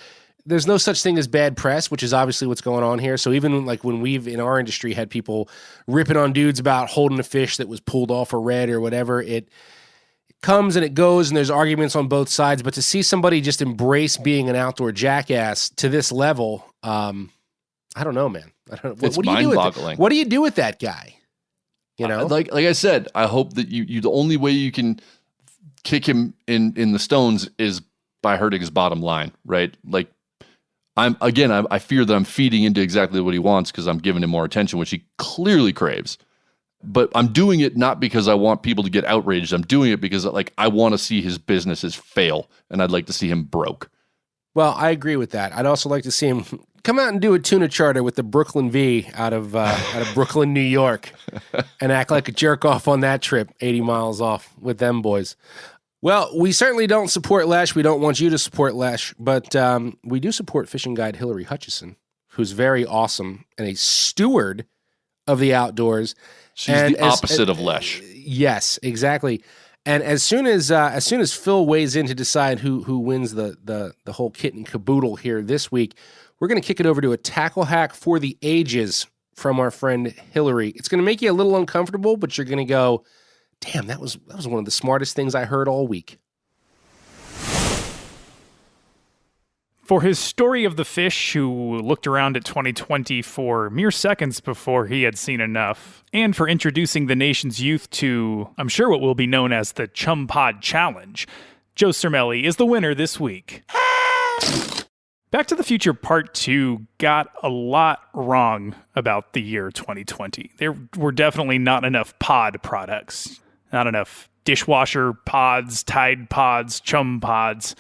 Speaker 5: There's no such thing as bad press, which is obviously what's going on here. So even like when we've in our industry had people ripping on dudes about holding a fish that was pulled off a red or whatever, it comes and it goes and there's arguments on both sides. But to see somebody just embrace being an outdoor jackass to this level, I don't know, man. I don't know.
Speaker 2: It's mind-boggling.
Speaker 5: What do you do with that guy? You know,
Speaker 2: like I said, I hope that you the only way you can kick him in the stones is by hurting his bottom line, right? Like, I fear that I'm feeding into exactly what he wants because I'm giving him more attention, which he clearly craves. But I'm doing it not because I want people to get outraged. I'm doing it because, like, I want to see his businesses fail, and I'd like to see him broke.
Speaker 5: Well, I agree with that. I'd also like to see him come out and do a tuna charter with the Brooklyn V out of Brooklyn, New York, and act like a jerk off on that trip 80 miles off with them boys. Well, we certainly don't support Lesh. We don't want you to support Lesh, but we do support fishing guide Hilary Hutcheson, who's very awesome and a steward of the outdoors.
Speaker 2: She's the opposite of Lesh.
Speaker 5: Yes, exactly. And as soon as Phil weighs in to decide who wins the whole kit and caboodle here this week, we're going to kick it over to a tackle hack for the ages from our friend Hilary. It's going to make you a little uncomfortable, but you're going to go, damn, that was one of the smartest things I heard all week.
Speaker 9: For his story of the fish who looked around at 2020 for mere seconds before he had seen enough, and for introducing the nation's youth to, I'm sure, what will be known as the Chum Pod Challenge, Joe Cermelli is the winner this week. Back to the Future Part 2 got a lot wrong about the year 2020. There were definitely not enough pod products, not enough dishwasher pods, Tide pods, Chum pods.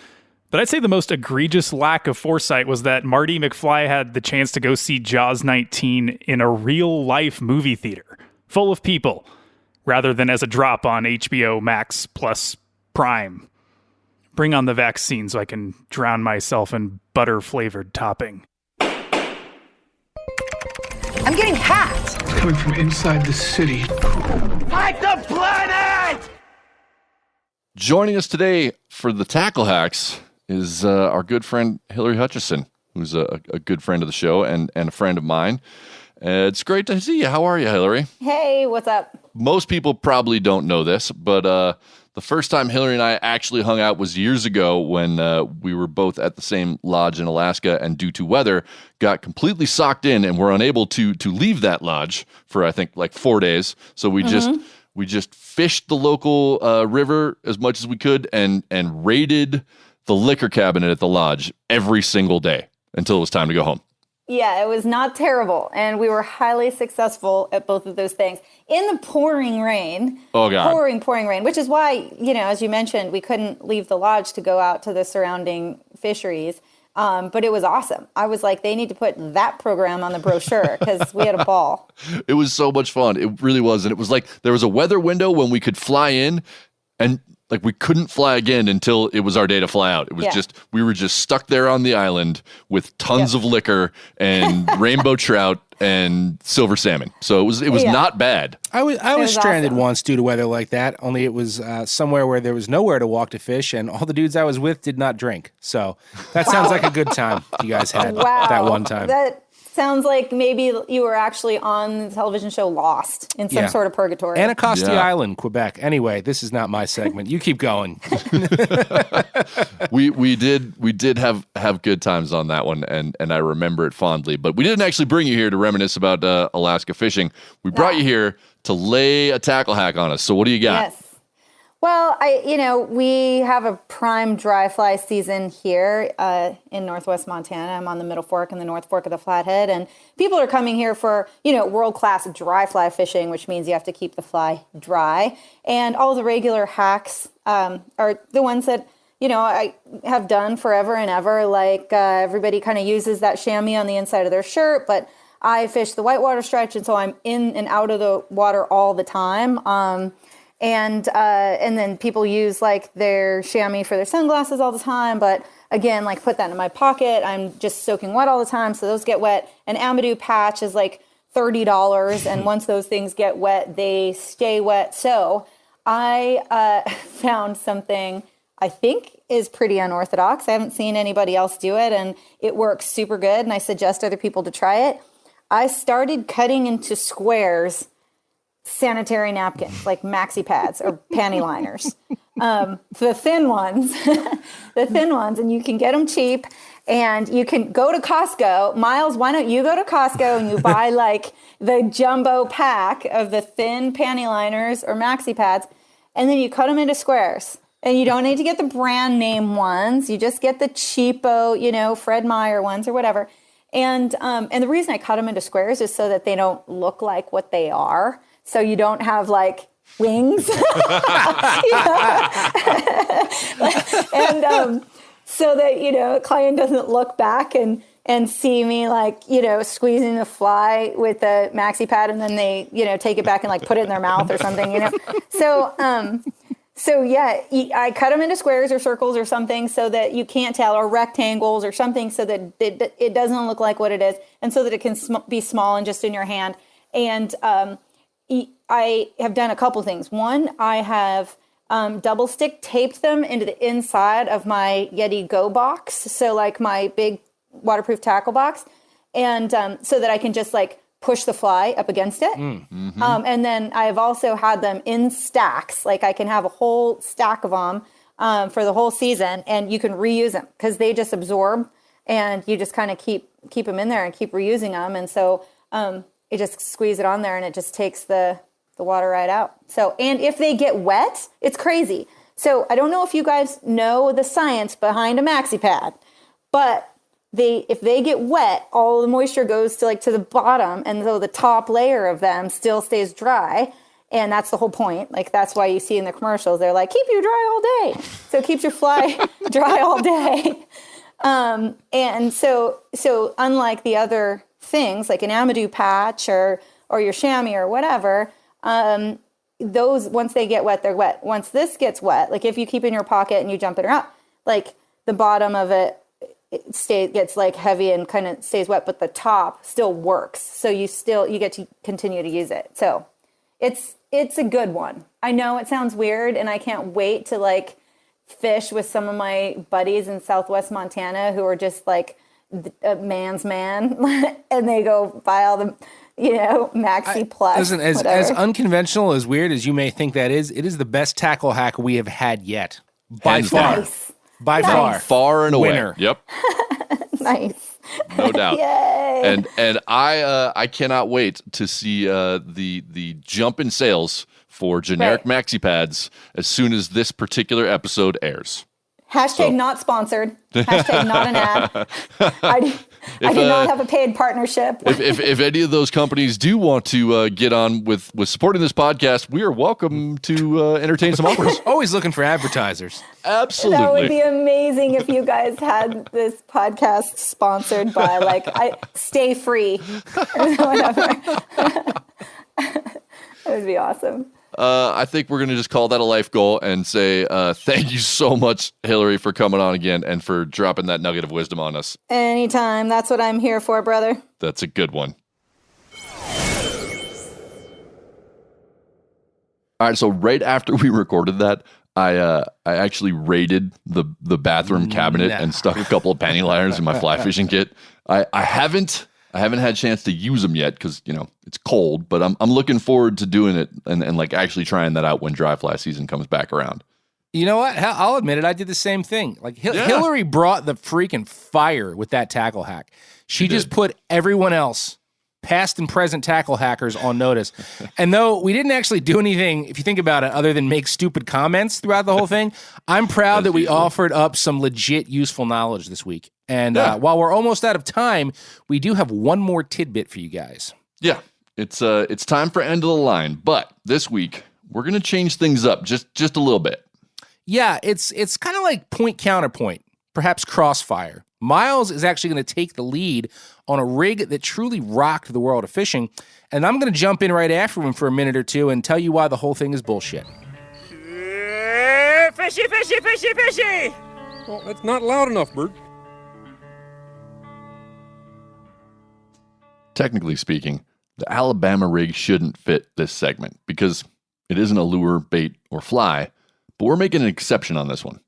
Speaker 9: But I'd say the most egregious lack of foresight was that Marty McFly had the chance to go see Jaws 19 in a real-life movie theater, full of people, rather than as a drop on HBO Max plus Prime. Bring on the vaccine so I can drown myself in butter-flavored topping.
Speaker 10: I'm getting hacked.
Speaker 11: It's coming from inside the city.
Speaker 12: Fight the planet!
Speaker 2: Joining us today for the Tackle Hacks is our good friend Hilary Hutcheson, who's a good friend of the show and a friend of mine. It's great to see you. How are you, Hilary?
Speaker 3: Hey, what's up?
Speaker 2: Most people probably don't know this, but the first time Hilary and I actually hung out was years ago when we were both at the same lodge in Alaska, and due to weather, got completely socked in and were unable to leave that lodge for, I think, like 4 days. So we just fished the local river as much as we could and raided the liquor cabinet at the lodge every single day until it was time to go home.
Speaker 3: Yeah, it was not terrible, and we were highly successful at both of those things. In the pouring rain,
Speaker 2: oh God,
Speaker 3: pouring rain, which is why, as you mentioned, we couldn't leave the lodge to go out to the surrounding fisheries, but it was awesome. I was like, they need to put that program on the brochure because we had a ball.
Speaker 2: It was so much fun. It really was, and it was like there was a weather window when we could fly in, and like we couldn't fly again until it was our day to fly out. It was we were just stuck there on the island with tons of liquor and rainbow trout and silver salmon. So it was not bad.
Speaker 5: I was stranded
Speaker 3: awesome.
Speaker 5: once due to weather like that, only it was somewhere where there was nowhere to walk to fish, and all the dudes I was with did not drink. So that sounds like a good time you guys had that one time.
Speaker 3: That sounds like maybe you were actually on the television show Lost in some sort of purgatory.
Speaker 5: Anacostia Island, Quebec. Anyway, this is not my segment. You keep going.
Speaker 2: we did have good times on that one, and I remember it fondly. But we didn't actually bring you here to reminisce about Alaska fishing. We brought you here to lay a tackle hack on us. So what do you got?
Speaker 3: Yes. Well, we have a prime dry fly season here in Northwest Montana. I'm on the Middle Fork and the North Fork of the Flathead, and people are coming here for, world-class dry fly fishing, which means you have to keep the fly dry. And all the regular hacks are the ones that, I have done forever and ever. Like everybody kind of uses that chamois on the inside of their shirt, but I fish the whitewater stretch, and so I'm in and out of the water all the time. And then people use like their chamois for their sunglasses all the time. But again, like put that in my pocket. I'm just soaking wet all the time. So those get wet. An Amadou patch is like $30. And once those things get wet, they stay wet. So I found something I think is pretty unorthodox. I haven't seen anybody else do it, and it works super good. And I suggest other people to try it. I started cutting into squares sanitary napkins, like maxi pads or panty liners. The thin ones, and you can get them cheap, and you can go to Costco. Miles, why don't you go to Costco and you buy like the jumbo pack of the thin panty liners or maxi pads, and then you cut them into squares. And you don't need to get the brand name ones. You just get the cheapo, Fred Meyer ones or whatever. And the reason I cut them into squares is so that they don't look like what they are. So you don't have like wings. And so that, a client doesn't look back and see me like, squeezing the fly with the maxi pad, and then they, take it back and like put it in their mouth or something, So yeah, I cut them into squares or circles or something so that you can't tell, or rectangles or something so that it doesn't look like what it is, and so that it can be small and just in your hand. And I have done a couple things. One, I have double stick taped them into the inside of my Yeti Go box, so like my big waterproof tackle box, and so that I can just like push the fly up against it. Mm-hmm. And then I've also had them in stacks. Like I can have a whole stack of them for the whole season, and you can reuse them because they just absorb, and you just kind of keep them in there and keep reusing them. And so you just squeeze it on there, and it just takes the water right out. So, and if they get wet, it's crazy. So I don't know if you guys know the science behind a maxi pad, but if they get wet, all the moisture goes to the bottom, and so the top layer of them still stays dry. And that's the whole point. Like, that's why you see in the commercials, they're like, keep you dry all day. So it keeps your fly dry all day. And so unlike the other things, like an Amadou patch or your chamois or whatever, those, once they get wet, they're wet. Once this gets wet, like if you keep it in your pocket and you jump it around, like the bottom of it gets like heavy and kind of stays wet, but the top still works. So you get to continue to use it. So it's a good one. I know it sounds weird, and I can't wait to like fish with some of my buddies in Southwest Montana who are just like a man's man, and they go buy all the, Maxi Plus.
Speaker 5: Listen, as unconventional, as weird as you may think that is, it is the best tackle hack we have had yet. By far.
Speaker 3: Nice.
Speaker 5: By far.
Speaker 2: Far and away.
Speaker 5: Winner.
Speaker 2: Yep.
Speaker 3: Nice.
Speaker 2: No doubt.
Speaker 3: Yay.
Speaker 2: And I cannot wait to see the jump in sales for generic maxi pads as soon as this particular episode airs.
Speaker 3: Hashtag not sponsored. Hashtag not an ad. I do not have a paid partnership.
Speaker 2: If any of those companies do want to get on with supporting this podcast, we are welcome to entertain some offers.
Speaker 5: Always looking for advertisers.
Speaker 2: Absolutely.
Speaker 3: That would be amazing if you guys had this podcast sponsored by Stay Free or whatever. That would be awesome.
Speaker 2: I think we're going to just call that a life goal and say thank you so much, Hilary, for coming on again and for dropping that nugget of wisdom on us.
Speaker 3: Anytime. That's what I'm here for, brother.
Speaker 2: That's a good one. All right, so right after we recorded that, I actually raided the bathroom cabinet and stuck a couple of panty liners in my fly fishing kit. I haven't had a chance to use them yet because, it's cold, but I'm looking forward to doing it and like actually trying that out when dry fly season comes back around.
Speaker 5: You know what? I'll admit it. I did the same thing. Like Hilary brought the freaking fire with that tackle hack. She just put everyone else, past and present tackle hackers, on notice. And though we didn't actually do anything, if you think about it, other than make stupid comments throughout the whole thing, I'm proud that we offered up some legit useful knowledge this week. And while we're almost out of time, we do have one more tidbit for you guys.
Speaker 2: Yeah, it's time for end of the line. But this week, we're going to change things up just a little bit.
Speaker 5: Yeah, it's kind of like point counterpoint, perhaps crossfire. Miles is actually going to take the lead on a rig that truly rocked the world of fishing, and I'm going to jump in right after him for a minute or two and tell you why the whole thing is bullshit.
Speaker 12: Fishy, fishy, fishy, fishy!
Speaker 10: Well, that's not loud enough, Bert.
Speaker 2: Technically speaking, the Alabama rig shouldn't fit this segment because it isn't a lure, bait, or fly, but we're making an exception on this one.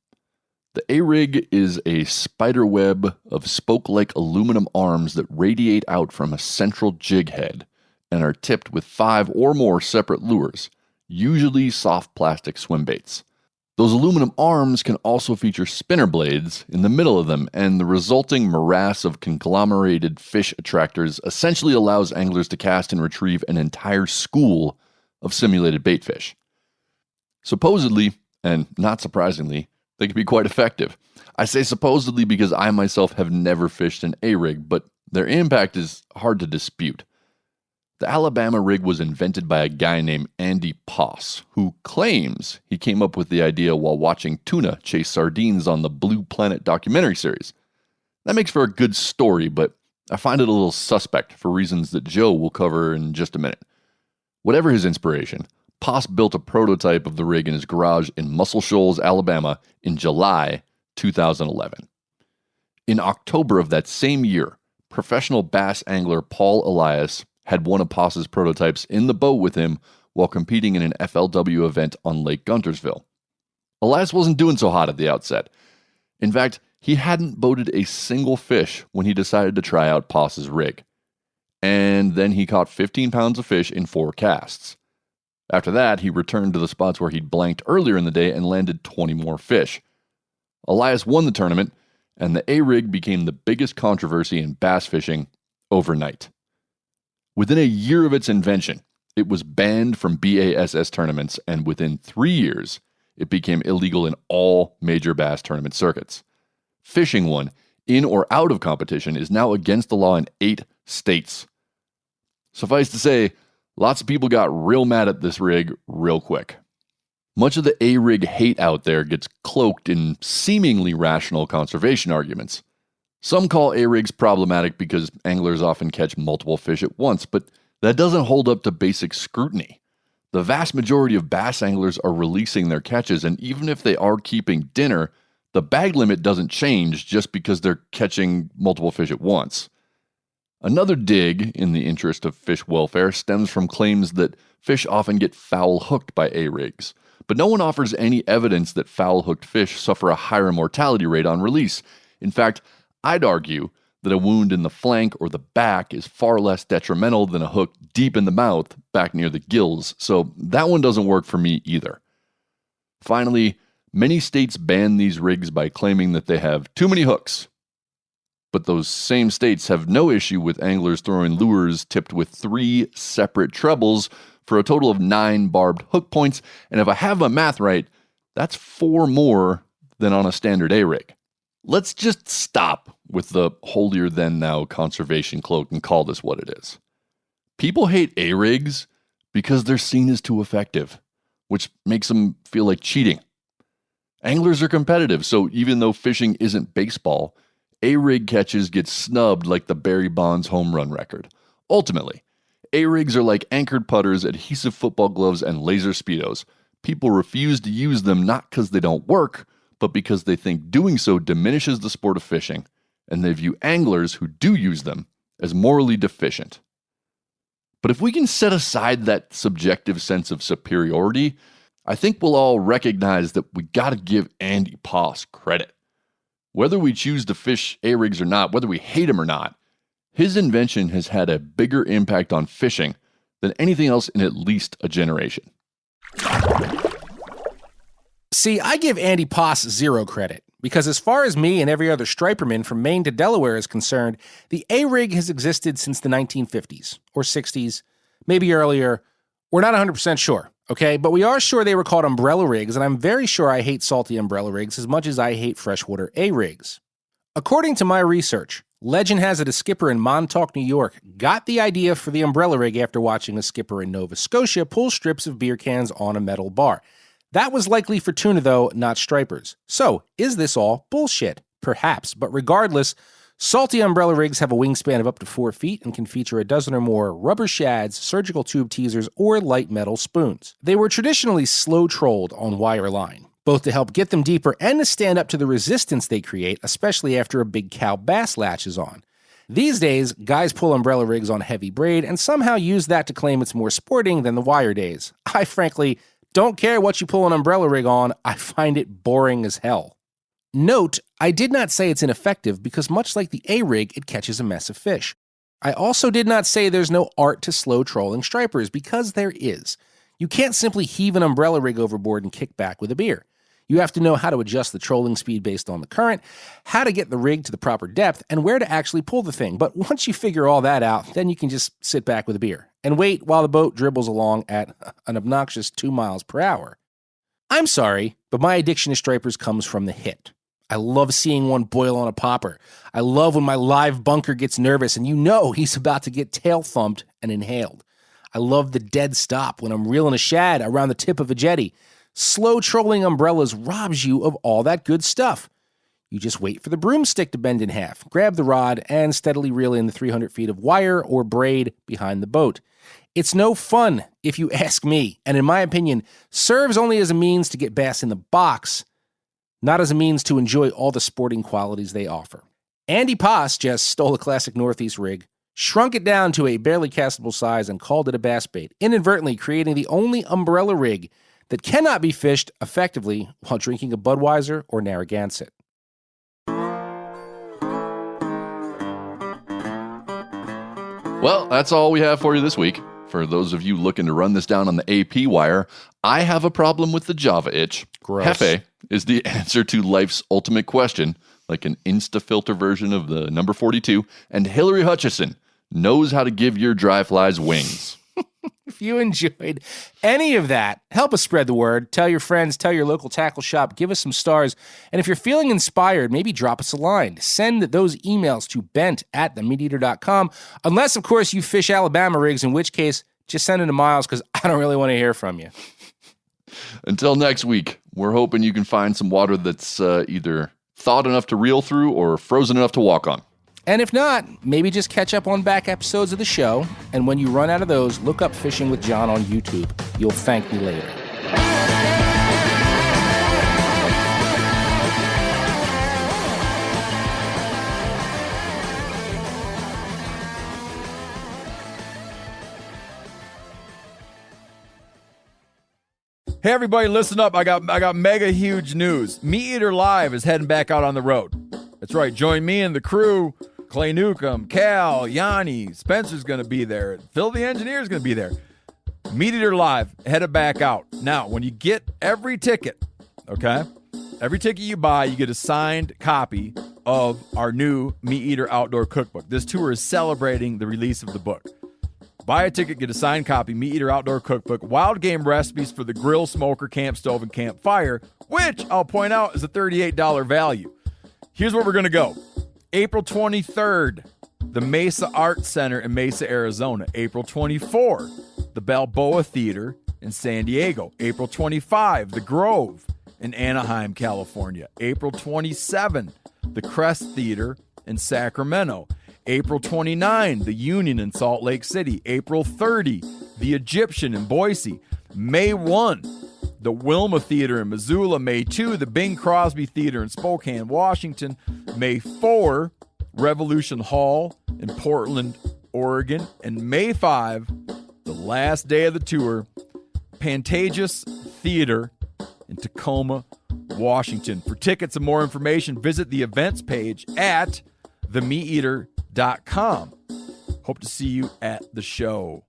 Speaker 2: The A-rig is a spider web of spoke-like aluminum arms that radiate out from a central jig head and are tipped with 5 or more separate lures, usually soft plastic swim baits. Those aluminum arms can also feature spinner blades in the middle of them, and the resulting morass of conglomerated fish attractors essentially allows anglers to cast and retrieve an entire school of simulated baitfish. Supposedly, and not surprisingly, they can be quite effective. I say supposedly because I myself have never fished an A-rig, but their impact is hard to dispute. The Alabama rig was invented by a guy named Andy Poss, who claims he came up with the idea while watching tuna chase sardines on the Blue Planet documentary series. That makes for a good story, but I find it a little suspect for reasons that Joe will cover in just a minute. Whatever his inspiration, Poss built a prototype of the rig in his garage in Muscle Shoals, Alabama in July 2011. In October of that same year, professional bass angler Paul Elias had one of Poss's prototypes in the boat with him while competing in an FLW event on Lake Guntersville. Elias wasn't doing so hot at the outset. In fact, he hadn't boated a single fish when he decided to try out Poss's rig. And then he caught 15 pounds of fish in 4 casts. After that, he returned to the spots where he'd blanked earlier in the day and landed 20 more fish. Elias won the tournament, and the A-rig became the biggest controversy in bass fishing overnight. Within a year of its invention, it was banned from BASS tournaments, and within 3 years, it became illegal in all major bass tournament circuits. Fishing one in or out of competition is now against the law in 8 states. Suffice to say, lots of people got real mad at this rig real quick. Much of the A-rig hate out there gets cloaked in seemingly rational conservation arguments. Some call A-rigs problematic because anglers often catch multiple fish at once, but that doesn't hold up to basic scrutiny. The vast majority of bass anglers are releasing their catches, and even if they are keeping dinner, the bag limit doesn't change just because they're catching multiple fish at once. Another dig, in the interest of fish welfare, stems from claims that fish often get foul-hooked by A-rigs. But no one offers any evidence that foul-hooked fish suffer a higher mortality rate on release. In fact, I'd argue that a wound in the flank or the back is far less detrimental than a hook deep in the mouth, back near the gills, so that one doesn't work for me either. Finally, many states ban these rigs by claiming that they have too many hooks. But those same states have no issue with anglers throwing lures tipped with 3 separate trebles for a total of 9 barbed hook points, and if I have my math right, that's 4 more than on a standard A-rig. Let's just stop with the holier-than-thou conservation cloak and call this what it is. People hate A-rigs because they're seen as too effective, which makes them feel like cheating. Anglers are competitive, so even though fishing isn't baseball, A-rig catches get snubbed like the Barry Bonds home run record. Ultimately, A-rigs are like anchored putters, adhesive football gloves, and laser Speedos. People refuse to use them not because they don't work, but because they think doing so diminishes the sport of fishing, and they view anglers who do use them as morally deficient. But if we can set aside that subjective sense of superiority, I think we'll all recognize that we gotta give Andy Poss credit. Whether we choose to fish A-rigs or not, whether we hate him or not, his invention has had a bigger impact on fishing than anything else in at least a generation.
Speaker 5: See, I give Andy Poss 0 credit, because as far as me and every other striperman from Maine to Delaware is concerned, the A-rig has existed since the 1950s, or 60s, maybe earlier. We're not 100% sure, okay? But we are sure they were called umbrella rigs, and I'm very sure I hate salty umbrella rigs as much as I hate freshwater A-rigs. According to my research, legend has it a skipper in Montauk, New York, got the idea for the umbrella rig after watching a skipper in Nova Scotia pull strips of beer cans on a metal bar. That was likely for tuna, though, not stripers. So, is this all bullshit? Perhaps, but regardless, salty umbrella rigs have a wingspan of up to 4 feet and can feature a dozen or more rubber shads, surgical tube teasers, or light metal spoons. They were traditionally slow-trolled on wire line, both to help get them deeper and to stand up to the resistance they create, especially after a big cow bass latches on. These days, guys pull umbrella rigs on heavy braid and somehow use that to claim it's more sporting than the wire days. I frankly don't care what you pull an umbrella rig on, I find it boring as hell. Note, I did not say it's ineffective because much like the A-rig, it catches a mess of fish. I also did not say there's no art to slow trolling stripers, because there is. You can't simply heave an umbrella rig overboard and kick back with a beer. You have to know how to adjust the trolling speed based on the current, how to get the rig to the proper depth, and where to actually pull the thing. But once you figure all that out, then you can just sit back with a beer and wait while the boat dribbles along at an obnoxious 2 miles per hour. I'm sorry, but my addiction to stripers comes from the hit. I love seeing one boil on a popper. I love when my live bunker gets nervous and you know he's about to get tail thumped and inhaled. I love the dead stop when I'm reeling a shad around the tip of a jetty. Slow trolling umbrellas robs you of all that good stuff. You just wait for the broomstick to bend in half, grab the rod, and steadily reel in the 300 feet of wire or braid behind the boat. It's no fun, if you ask me, and in my opinion, serves only as a means to get bass in the box, not as a means to enjoy all the sporting qualities they offer. Andy Poss just stole a classic Northeast rig, shrunk it down to a barely castable size, and called it a bass bait, inadvertently creating the only umbrella rig that cannot be fished effectively while drinking a Budweiser or Narragansett.
Speaker 2: Well, that's all we have for you this week. For those of you looking to run this down on the AP wire, I have a problem with the Java itch.
Speaker 5: Gross.
Speaker 2: Hefe is the answer to life's ultimate question, like an Insta-filter version of the number 42, and Hilary Hutcheson knows how to give your dry flies wings.
Speaker 5: If you enjoyed any of that, help us spread the word. Tell your friends, tell your local tackle shop, give us some stars. And if you're feeling inspired, maybe drop us a line. Send those emails to bent@themeateater.com. Unless, of course, you fish Alabama rigs, in which case, just send it to Miles because I don't really want to hear from you.
Speaker 2: Until next week, we're hoping you can find some water that's either thawed enough to reel through or frozen enough to walk on.
Speaker 5: And if not, maybe just catch up on back episodes of the show. And when you run out of those, look up Fishing with John on YouTube. You'll thank me later.
Speaker 1: Hey everybody, listen up. I got mega huge news. Meat Eater Live is heading back out on the road. That's right. Join me and the crew. Clay Newcomb, Cal, Yanni, Spencer's going to be there. Phil the engineer's going to be there. Meat Eater Live, headed back out. Now, when you get every ticket, okay, every ticket you buy, you get a signed copy of our new Meat Eater Outdoor Cookbook. This tour is celebrating the release of the book. Buy a ticket, get a signed copy, Meat Eater Outdoor Cookbook, wild game recipes for the grill, smoker, camp stove, and campfire, which I'll point out is a $38 value. Here's where we're going to go. April 23rd, the Mesa Arts Center in Mesa, Arizona. April 24, the Balboa Theater in San Diego. April 25, the Grove in Anaheim, California. April 27, the Crest Theater in Sacramento. April 29, the Union in Salt Lake City. April 30, the Egyptian in Boise. May 1, the Wilma Theater in Missoula. May 2, the Bing Crosby Theater in Spokane, Washington. May 4, Revolution Hall in Portland, Oregon. And May 5, the last day of the tour, Pantages Theater in Tacoma, Washington. For tickets and more information, visit the events page at themeateater.com. Hope to see you at the show.